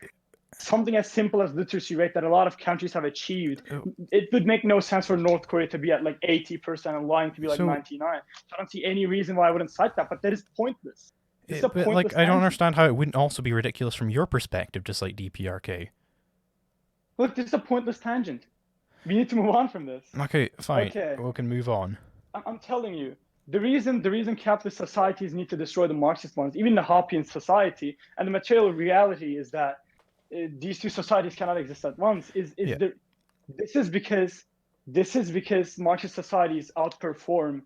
something as simple as literacy rate that a lot of countries have achieved, Oh. it would make no sense for North Korea to be at like 80% and lying to be like So- 99. So I don't see any reason why I wouldn't cite that, but that is pointless. It's a But pointless like, I don't tangent. understand how it wouldn't also be ridiculous from your perspective to cite DPRK. Look, this is a pointless tangent. We need to move on from this. Okay, fine. Okay. We can move on. I'm telling you, the reason capitalist societies need to destroy the Marxist ones, even the Hoppian society, and the material reality is that these two societies cannot exist at once. This is because Marxist societies outperform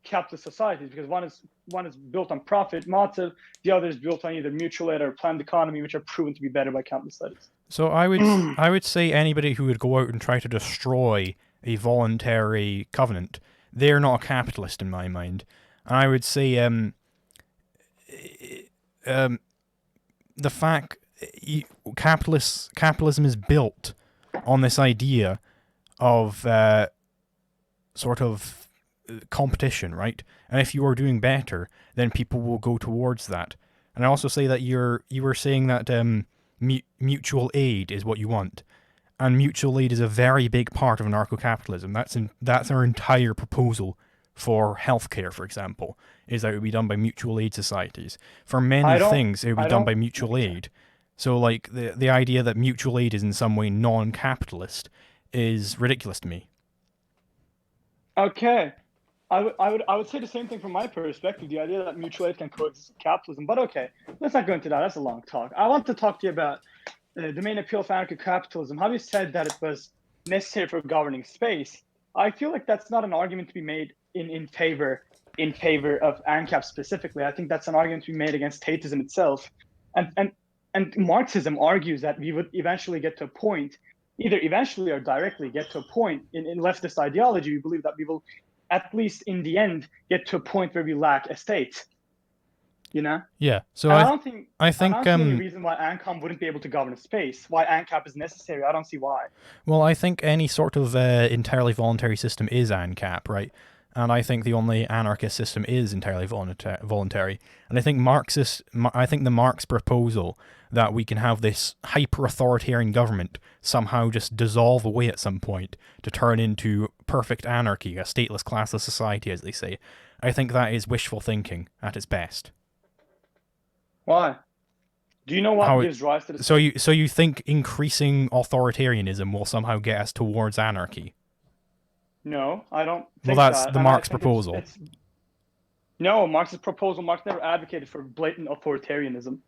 capitalist societies, because one is built on profit motive, the other is built on either mutual aid or planned economy, which are proven to be better by capitalist studies. So I would say anybody who would go out and try to destroy a voluntary covenant, they're not a capitalist in my mind. And I would say the fact capitalism is built on this idea of sort of competition, right? And if you are doing better, then people will go towards that. And I also say that you were saying that mutual aid is what you want, and mutual aid is a very big part of anarcho-capitalism. That's our entire proposal for healthcare, for example, is that it would be done by mutual aid societies. For many things, it would be done by mutual aid. So, like, the idea that mutual aid is in some way non-capitalist is ridiculous to me. Okay. I would say the same thing from my perspective, the idea that mutual aid can coexist with capitalism. But okay, let's not go into that. That's a long talk. I want to talk to you about the main appeal of anarcho-capitalism. How you said that it was necessary for governing space. I feel like that's not an argument to be made in favor of ANCAP specifically. I think that's an argument to be made against statism itself. And Marxism argues that we would eventually get to a point, either eventually or directly get to a point in leftist ideology. We believe that we will, at least in the end, get to a point where we lack a state. You know? Yeah. So I I don't see any reason why ANCOM wouldn't be able to govern a space. Why ANCAP is necessary, I don't see why. Well, I think any sort of entirely voluntary system is ANCAP, right? And I think the only anarchist system is entirely voluntary. And I think the Marx proposal that we can have this hyper-authoritarian government somehow just dissolve away at some point to turn into perfect anarchy, a stateless, classless society, as they say, I think that is wishful thinking at its best. Why? Do you know what gives rise to this? So you think increasing authoritarianism will somehow get us towards anarchy? No, I don't think well, that's that. the Marx proposal. No, Marx's proposal, Marx never advocated for blatant authoritarianism.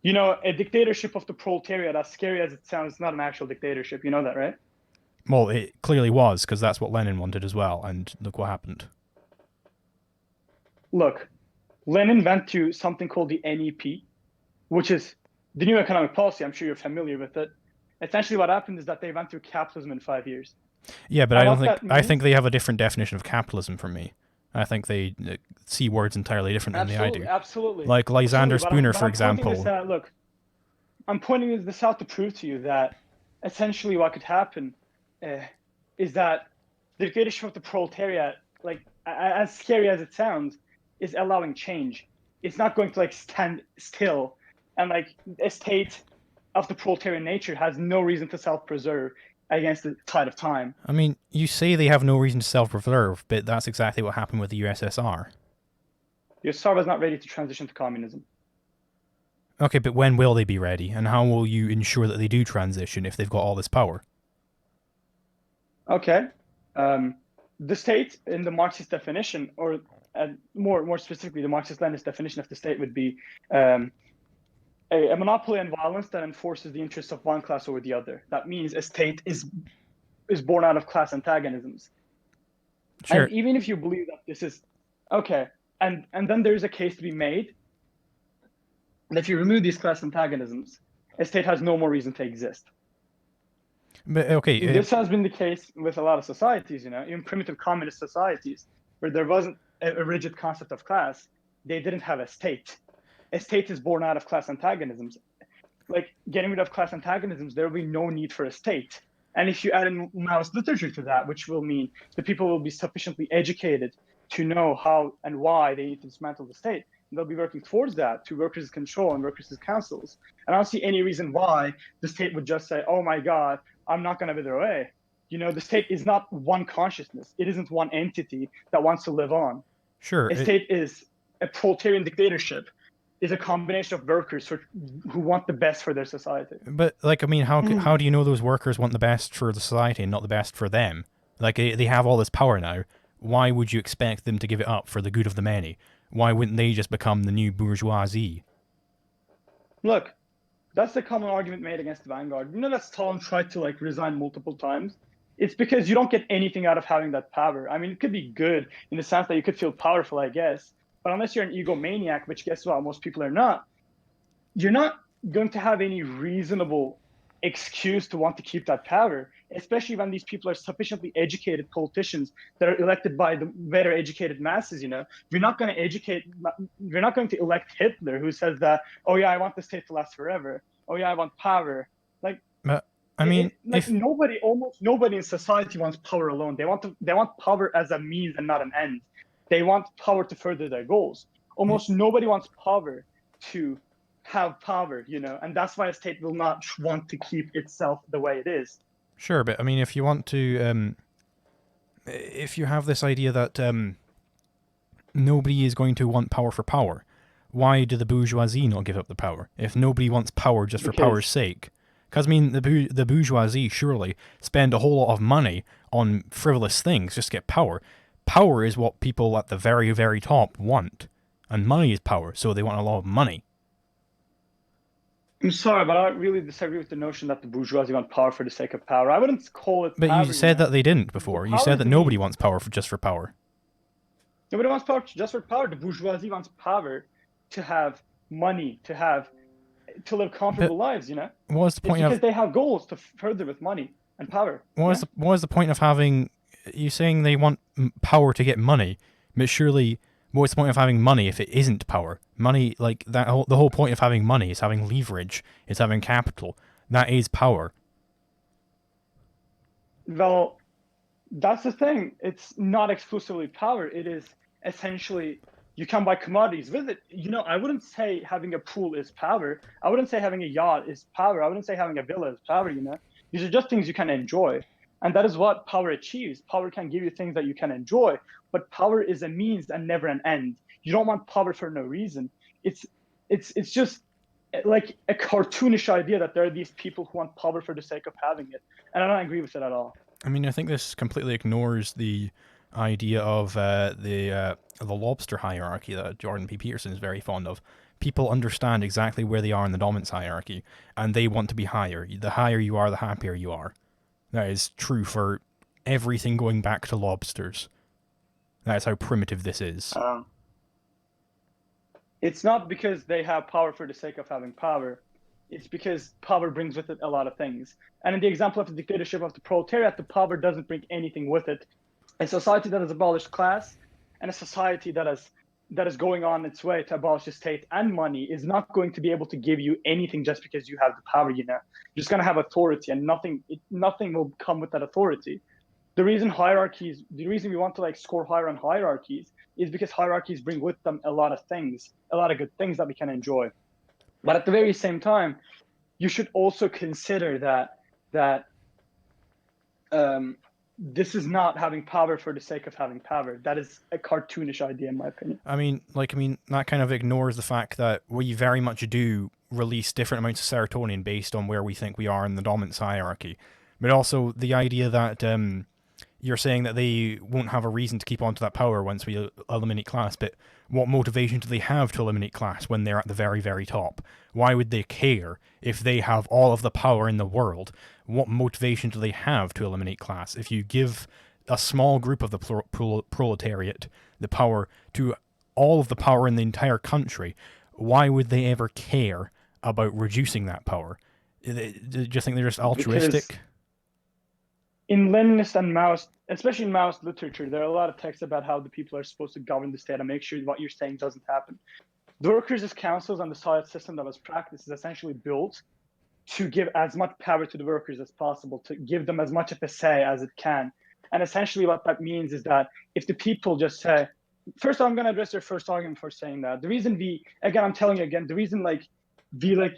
You know, a dictatorship of the proletariat, as scary as it sounds, is not an actual dictatorship. You know that, right? Well, it clearly was, because that's what Lenin wanted as well, and look what happened. Look, Lenin went to something called the NEP, which is the New Economic Policy. I'm sure you're familiar with it. Essentially what happened is that they went through capitalism in 5 years. Yeah, but I think they have a different definition of capitalism from me. I think they see words entirely differently than I do. Absolutely. Like Lysander Spooner, for example. Look, I'm pointing this out to prove to you that essentially what could happen is that the dictatorship of the proletariat, like as scary as it sounds, is allowing change. It's not going to like stand still, and like a state of the proletarian nature has no reason to self-preserve against the tide of time. I mean, you say they have no reason to self-preserve, but that's exactly what happened with the USSR. The USSR was not ready to transition to communism. Okay, but when will they be ready, and how will you ensure that they do transition if they've got all this power? Okay, the state in the Marxist definition, or more specifically, the Marxist-Leninist definition of the state would be a monopoly on violence that enforces the interests of one class over the other. That means a state is born out of class antagonisms. Sure. And even if you believe that this is okay, and then there's a case to be made that if you remove these class antagonisms, a state has no more reason to exist. But okay, this has been the case with a lot of societies, you know, even primitive communist societies, where there wasn't a rigid concept of class, they didn't have a state. A state is born out of class antagonisms. Like, getting rid of class antagonisms, there will be no need for a state. And if you add in Maoist literature to that, which will mean the people will be sufficiently educated to know how and why they need to dismantle the state, They'll be working towards that, to workers' control and workers' councils. And I don't see any reason why the state would just say, oh my God, I'm not going to wither away. You know, the state is not one consciousness. It isn't one entity that wants to live on. Sure. A state is a proletarian dictatorship, is a combination of workers who want the best for their society. But like, I mean, how do you know those workers want the best for the society and not the best for them? Like, they have all this power now. Why would you expect them to give it up for the good of the many? Why wouldn't they just become the new bourgeoisie? Look, that's the common argument made against the vanguard. You know that Stalin tried to like resign multiple times? It's because you don't get anything out of having that power. I mean, it could be good in the sense that you could feel powerful, I guess. But unless you're an egomaniac, which guess what, most people are not, you're not going to have any reasonable excuse to want to keep that power, especially when these people are sufficiently educated politicians that are elected by the better educated masses. You know, you're not going to elect Hitler, who says that, oh yeah, I want the state to last forever. Oh yeah, I want power. Like, I mean, almost nobody in society wants power alone. They want power as a means and not an end. They want power to further their goals. Almost nobody wants power to have power, you know, and that's why a state will not want to keep itself the way it is. Sure, but I mean, if you want to, if you have this idea that nobody is going to want power for power, why do the bourgeoisie not give up the power? If nobody wants power just for power's sake? Because, I mean, the bourgeoisie surely spend a whole lot of money on frivolous things just to get power. Power is what people at the very, very top want. And money is power, so they want a lot of money. I'm sorry, but I really disagree with the notion that the bourgeoisie want power for the sake of power. I wouldn't call it But power, you said that they didn't before. You said that nobody wants power just for power. Nobody wants power just for power. The bourgeoisie wants power to have money, to live comfortable lives, you know? What was the point because they have goals to further with money and power. What was the point of having... You saying they want power to get money, but surely what's the point of having money if it isn't power? Money, like, the whole point of having money is having leverage, is having capital. That is power. Well, that's the thing. It's not exclusively power. It is essentially... You can buy commodities with it. You know, I wouldn't say having a pool is power. I wouldn't say having a yacht is power. I wouldn't say having a villa is power, you know. These are just things you can enjoy. And that is what power achieves. Power can give you things that you can enjoy, but power is a means and never an end. You don't want power for no reason. It's just like a cartoonish idea that there are these people who want power for the sake of having it. And I don't agree with it at all. I mean, I think this completely ignores the idea of the lobster hierarchy that Jordan P. Peterson is very fond of. People understand exactly where they are in the dominance hierarchy, and they want to be higher. The higher you are, the happier you are. That is true for everything going back to lobsters. That is how primitive this is. It's not because they have power for the sake of having power. It's because power brings with it a lot of things. And in the example of the dictatorship of the proletariat, the power doesn't bring anything with it. A society that has abolished class and a society that is going on its way to abolish the state and money is not going to be able to give you anything just because you have the power, you know. You're just going to have authority, and nothing will come with that authority. The reason we want to like score higher on hierarchies is because hierarchies bring with them a lot of things, a lot of good things that we can enjoy. But at the very same time, you should also consider that this is not having power for the sake of having power. That is a cartoonish idea, in my opinion. I mean, that kind of ignores the fact that we very much do release different amounts of serotonin based on where we think we are in the dominance hierarchy. But also the idea that you're saying that they won't have a reason to keep on to that power once we eliminate class, but what motivation do they have to eliminate class when they're at the very, very top? Why would they care if they have all of the power in the world? What motivation do they have to eliminate class? If you give a small group of the proletariat the power to all of the power in the entire country, why would they ever care about reducing that power? Do you think they're just altruistic? Because in Leninist and Maoist, especially in Maoist literature, there are a lot of texts about how the people are supposed to govern the state and make sure what you're saying doesn't happen. The workers' councils and the Soviet system that was practiced is essentially built to give as much power to the workers as possible, to give them as much of a say as it can. And essentially what that means is that if the people just say, first I'm gonna address your first argument for saying that. The reason I'm telling you again, the reason like we like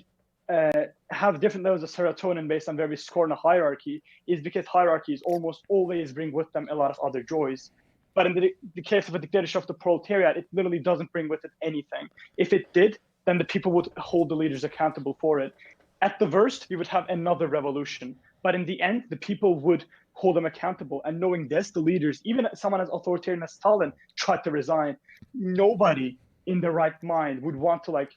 have different levels of serotonin based on where we score in a hierarchy is because hierarchies almost always bring with them a lot of other joys. But in the case of a dictatorship of the proletariat, it literally doesn't bring with it anything. If it did, then the people would hold the leaders accountable for it. At the worst, we would have another revolution. But in the end, the people would hold them accountable. And knowing this, the leaders, even someone as authoritarian as Stalin, tried to resign. Nobody in their right mind would want to like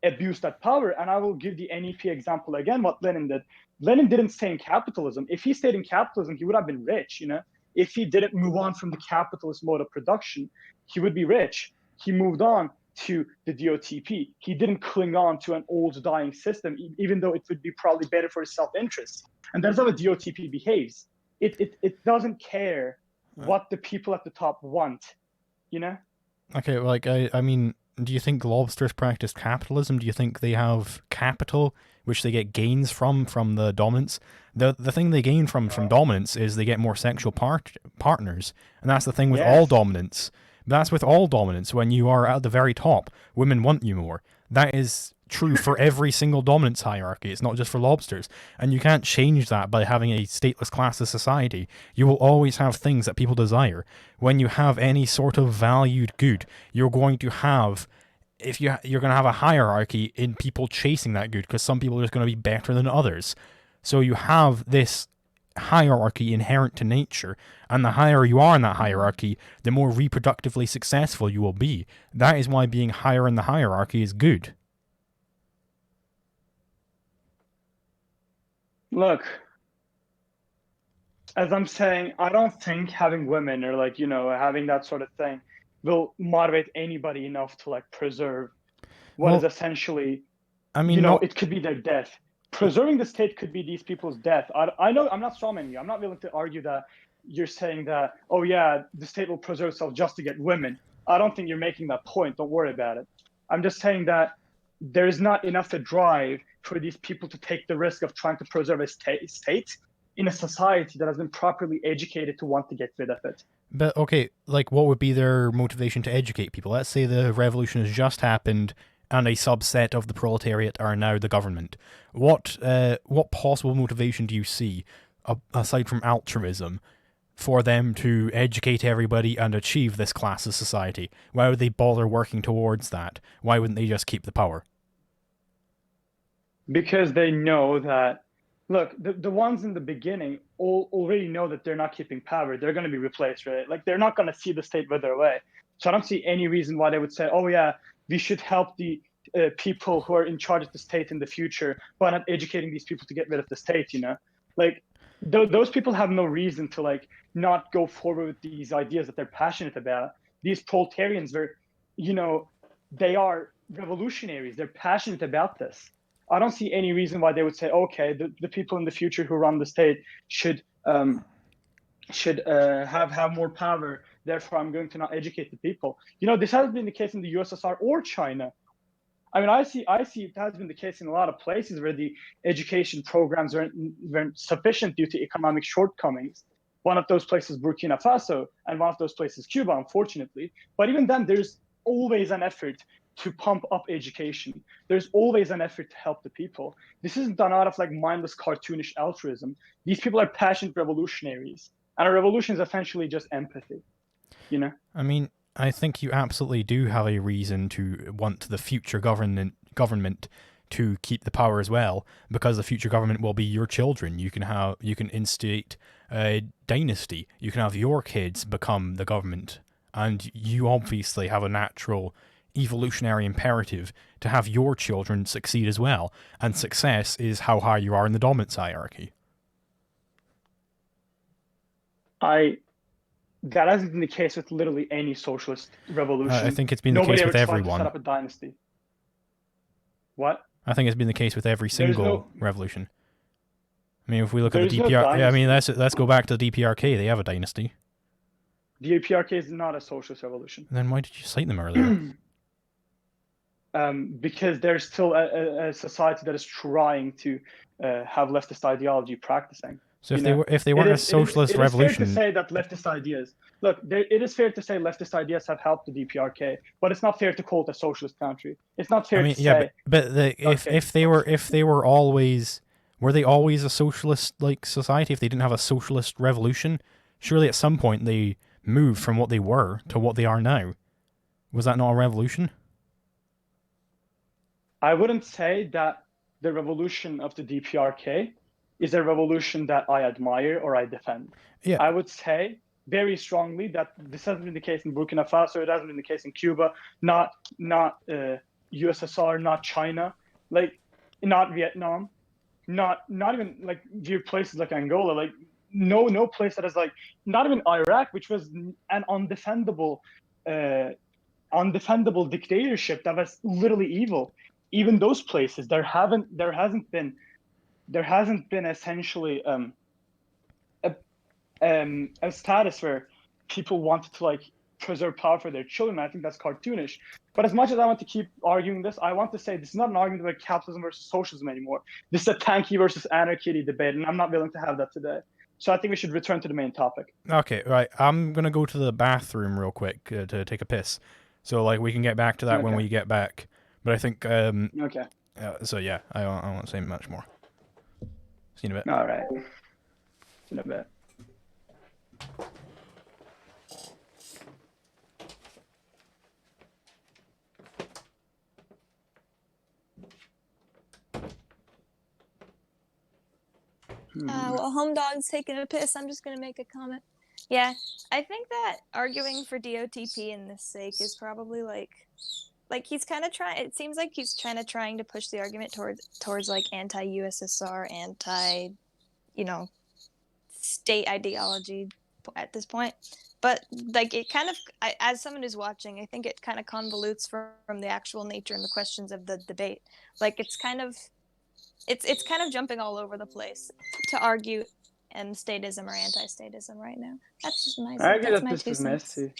abuse that power. And I will give the NEP example again, what Lenin did. Lenin didn't stay in capitalism. If he stayed in capitalism, he would have been rich, you know? If he didn't move on from the capitalist mode of production, he would be rich. He moved on to the DOTP. He didn't cling on to an old dying system, even though it would be probably better for his self-interest. And that's how a DOTP behaves. It doesn't care what the people at the top want, you know? Okay, like, I mean, do you think lobsters practice capitalism? Do you think they have capital, which they get gains from the dominance? The thing they gain from dominance is they get more sexual partners, and that's the thing with all dominance. That's with all dominance. When you are at the very top, women want you more. That is true for every single dominance hierarchy. It's not just for lobsters. And you can't change that by having a stateless classless society. You will always have things that people desire. When you have any sort of valued good, you're going to have, you're going to have a hierarchy in people chasing that good, because some people are just going to be better than others. So you have this hierarchy inherent to nature, and the higher you are in that hierarchy, the more reproductively successful you will be. That is why being higher in the hierarchy is good. Look, as I'm saying, I don't think having women or like, you know, having that sort of thing will motivate anybody enough to like preserve what is essentially, I mean, you know, it could be their death. Preserving the state could be these people's death. I know I'm not strawmanning you. I'm not willing to argue that you're saying that, oh yeah, the state will preserve itself just to get women. I don't think you're making that point. Don't worry about it. I'm just saying that there's not enough a drive for these people to take the risk of trying to preserve a state in a society that has been properly educated to want to get rid of it. But okay, like, what would be their motivation to educate people? Let's say the revolution has just happened and a subset of the proletariat are now the government. What possible motivation do you see, aside from altruism, for them to educate everybody and achieve this class of society? Why would they bother working towards that? Why wouldn't they just keep the power? Because they know that, look, the ones in the beginning already know that they're not keeping power. They're going to be replaced, right? Like, they're not going to see the state wither away. So I don't see any reason why they would say, oh yeah, we should help the people who are in charge of the state in the future by not educating these people to get rid of the state, you know? Like, those people have no reason to like not go forward with these ideas that they're passionate about. These proletarians are, you know, they are revolutionaries. They're passionate about this. I don't see any reason why they would say, okay, the people in the future who run the state should have more power. Therefore, I'm going to not educate the people. You know, this hasn't been the case in the USSR or China. I mean, I see it has been the case in a lot of places where the education programs weren't sufficient due to economic shortcomings. One of those places, Burkina Faso, and one of those places, Cuba, unfortunately. But even then, there's always an effort to pump up education. There's always an effort to help the people. This isn't done out of like mindless, cartoonish altruism. These people are passionate revolutionaries. And a revolution is essentially just empathy, you know? I mean, I think you absolutely do have a reason to want the future government to keep the power as well, because the future government will be your children. You can instate a dynasty. You can have your kids become the government, and you obviously have a natural evolutionary imperative to have your children succeed as well. And success is how high you are in the dominance hierarchy. That hasn't been the case with literally any socialist revolution. I think it's been the case with everyone. Nobody ever tried to set up a dynasty. What? I think it's been the case with every single revolution. I mean, if we look at the DPR, I mean, let's go back to the DPRK. They have a dynasty. The DPRK is not a socialist revolution. Then why did you cite them earlier? Because there's still a society that is trying to have leftist ideology practicing. So if You they know, were if they weren't a it is socialist fair to revolution, say that leftist ideas. Look, it is fair to say leftist ideas have helped the DPRK, but it's not fair to call it a socialist country. It's not fair I mean, to yeah, say. but if they were always, were they always a socialist like society? If they didn't have a socialist revolution, surely at some point they moved from what they were to what they are now. Was that not a revolution? I wouldn't say that the revolution of the DPRK is a revolution that I admire or I defend. Yeah. I would say very strongly that this hasn't been the case in Burkina Faso, it hasn't been the case in Cuba, not USSR, not China, like not Vietnam, not even like view places like Angola, like no place that is like not even Iraq, which was an undefendable dictatorship that was literally evil. Even those places, there hasn't been essentially a status where people wanted to like preserve power for their children. I think that's cartoonish. But as much as I want to keep arguing this, I want to say this is not an argument about capitalism versus socialism anymore. This is a tanky versus anarchy debate, and I'm not willing to have that today. So I think we should return to the main topic. Okay, right. I'm gonna go to the bathroom real quick to take a piss. So like we can get back to that when Okay. we get back. But I think Okay. so yeah, I won't say much more. See you in a bit. All right. In a bit. While Home Dog's taking a piss, I'm just gonna make a comment. Yeah, I think that arguing for DOTP in this sake is probably like he's kind of trying. It seems like he's trying to push the argument towards like anti-USSR, state ideology at this point. But like it kind of, as someone who's watching, I think it kind of convolutes from the actual nature and the questions of the debate. Like it's kind of jumping all over the place to argue and statism or anti-statism right now. That's just my. I agree that's that my this 2 is cents. messy.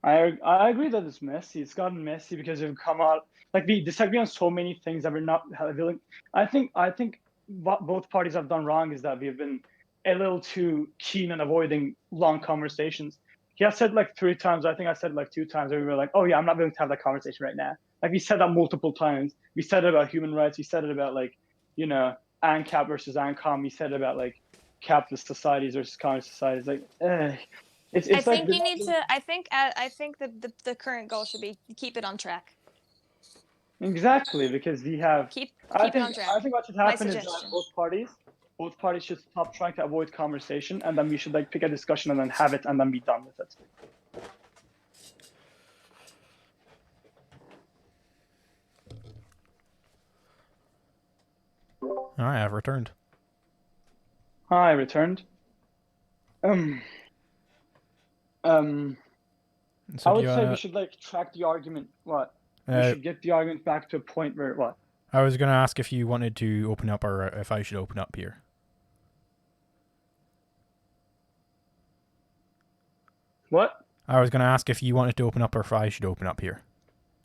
I agree that it's messy. It's gotten messy because we've come out like we disagree on so many things that we're not willing. I think what both parties have done wrong is that we've been a little too keen on avoiding long conversations. He has said like 3 times. I think I said like 2 times. Where we were like, "Oh yeah, I'm not willing to have that conversation right now." Like we said that multiple times. We said it about human rights. We said it about like ANCAP versus ANCOM. We said it about like capitalist societies versus communist societies. Like, it's I like think you need to. I think the current goal should be keep it on track. Exactly, because we have. Keep I it think on track. I think what should My happen is that suggestion. both parties should stop trying to avoid conversation, and then we should like pick a discussion and then have it, and then be done with it. All right, I've returned. Hi, I returned. So I do would you say wanna- we should like track the argument. What? We Uh, should get the argument back to a point where what? I was gonna ask if you wanted to open up, or if I should open up here. What? I was gonna ask if you wanted to open up, or if I should open up here,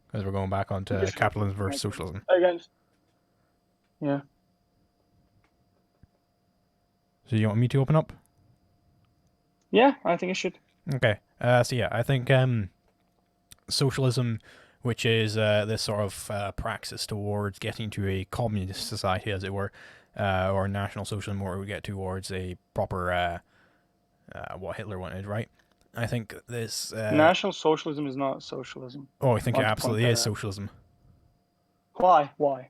because we're going back onto You should capitalism open versus up. socialism. Again. Yeah. So you want me to open up? Yeah, I think it should. Okay. So yeah, I think socialism, which is this sort of praxis towards getting to a communist society, as it were, or national socialism, where we get towards a proper what Hitler wanted, right? I think this National socialism is not socialism. Oh, I think it want to point absolutely that is out. socialism. Why? Why?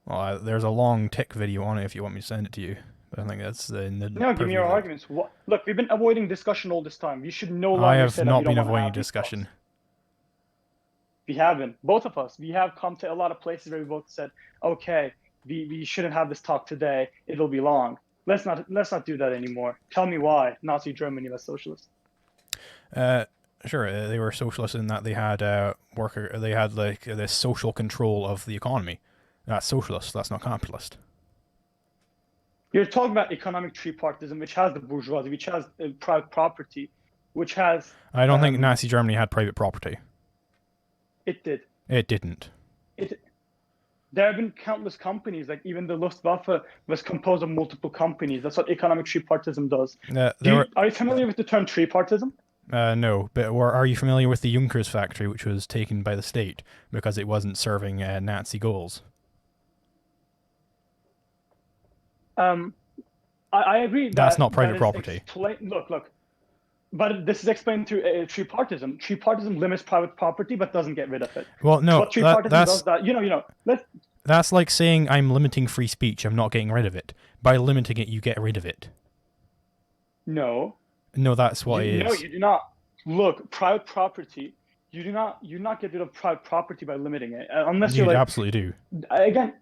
Well, there's a long tick video on it if you want me to send it to you. But I think that's in the. No, give me your purview of- arguments. What? Look, we've been avoiding discussion all this time. You should no longer I have say that not we don't been wanna avoiding have these discussion. talks. We haven't. Both of us. We have come to a lot of places where we both said, "Okay, we shouldn't have this talk today. It'll be long. Let's not do that anymore." Tell me why Nazi Germany was socialist. Sure, they were socialist in that they had they had like this social control of the economy. That's socialist. That's not capitalist. You're talking about economic tripartism, which has the bourgeoisie, which has private property, which has. I don't think Nazi Germany had private property. It did. It didn't. There have been countless companies, like even the Luftwaffe was composed of multiple companies. That's what economic tripartism does. Are you familiar with the term tripartism? No, but are you familiar with the Junkers factory, which was taken by the state because it wasn't serving Nazi goals? I agree that That's not private that is property. Look. But this is explained through tripartism. Tripartism limits private property but doesn't get rid of it. Well, no, What tripartism does that, that's like saying I'm limiting free speech, I'm not getting rid of it. By limiting it, you get rid of it. No. No, that's what it is. No, you do not. Look, private property, you do not get rid of private property by limiting it. Unless You you're like... absolutely do. Again,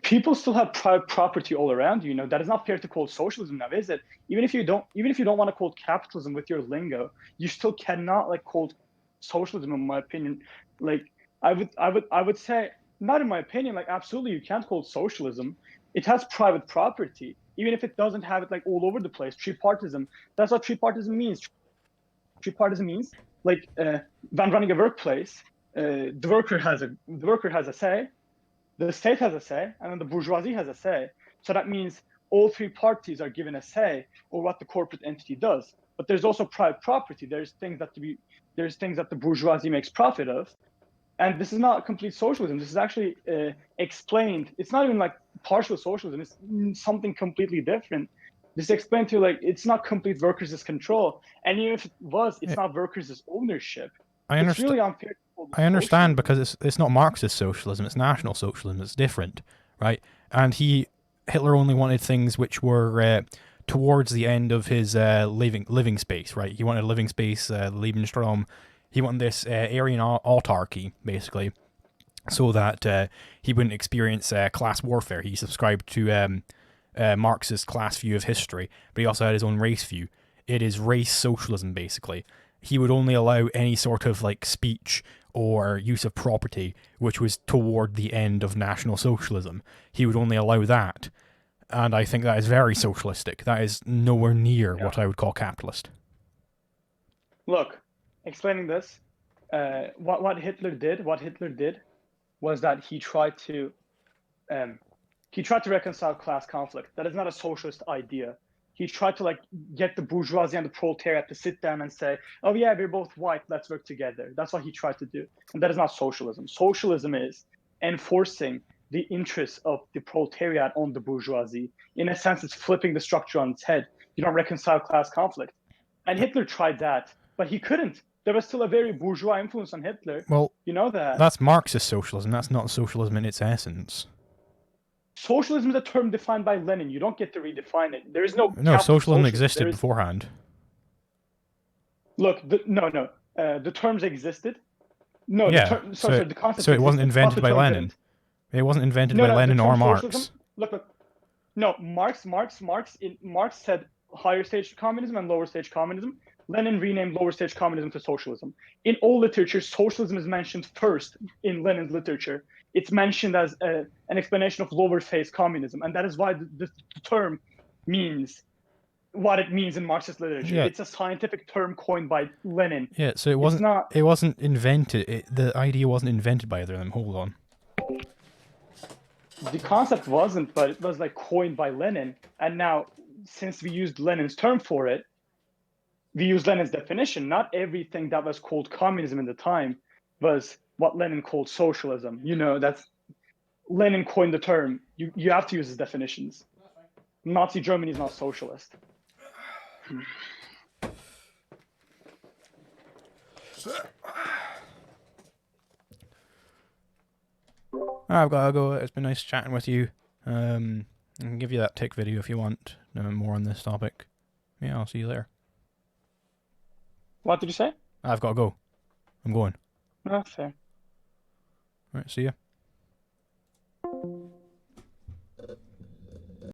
people still have private property all around you. That is not fair to call socialism now, is it? Even if you don't want to call capitalism with your lingo, you still cannot call socialism, in my opinion. I would say, not in my opinion, absolutely you can't call it socialism. It has private property, even if it doesn't have it all over the place. Tripartism, that's what tripartism means. Tripartism means when running a workplace, the worker has a say, the state has a say, and then the bourgeoisie has a say. So that means all three parties are given a say over what the corporate entity does. But there's also private property. There's things that the bourgeoisie makes profit of. And this is not complete socialism. This is actually explained. It's not even partial socialism. It's something completely different. This is explained to it's not complete workers' control. And even if it was, it's not workers' ownership. I understand. It's really unfair. I understand because it's not Marxist socialism, it's National Socialism, it's different, right? And Hitler only wanted things which were towards the end of his living space, right? He wanted a living space, Lebensraum. He wanted this Aryan autarky, basically, so that he wouldn't experience class warfare. He subscribed to Marx's class view of history, but he also had his own race view. It is race socialism, basically. He would only allow any sort of speech or use of property which was toward the end of National Socialism. He would only allow that. And I think that is very socialistic. That is nowhere near what I would call capitalist. Look, explaining this, what Hitler did was that he tried to reconcile class conflict. That is not a socialist idea. He tried to get the bourgeoisie and the proletariat to sit down and say, oh yeah, we're both white, let's work together. That's what he tried to do. And that is not socialism. Socialism is enforcing the interests of the proletariat on the bourgeoisie. In a sense, it's flipping the structure on its head. You don't reconcile class conflict. And Hitler tried that, but he couldn't. There was still a very bourgeois influence on Hitler. Well, you know that. That's Marxist socialism. That's not socialism in its essence. Socialism is a term defined by Lenin. You don't get to redefine it. There is no. No, socialism existed beforehand. Look, the terms existed. No, yeah. the concept. So it wasn't invented by Lenin. It wasn't invented by Lenin or Marx. Look. No, Marx said higher stage communism and lower stage communism. Lenin renamed lower stage communism to socialism. In all literature, socialism is mentioned first in Lenin's literature. It's mentioned as an explanation of lower phase communism, and that is why the term means what it means in Marxist literature. Yeah. It's a scientific term coined by Lenin. Yeah, so it wasn't invented. The idea wasn't invented by either of them. Hold on. The concept wasn't, but it was coined by Lenin, and now since we used Lenin's term for it, we use Lenin's definition. Not everything that was called communism at the time was what Lenin called socialism. That's Lenin coined the term. You have to use his definitions. Nazi Germany is not socialist. I've got to go. It's been nice chatting with you. I can give you that tick video if you want more on this topic. Yeah, I'll see you there. What did you say? I've got to go. I'm going. Oh, fair. Right, see ya.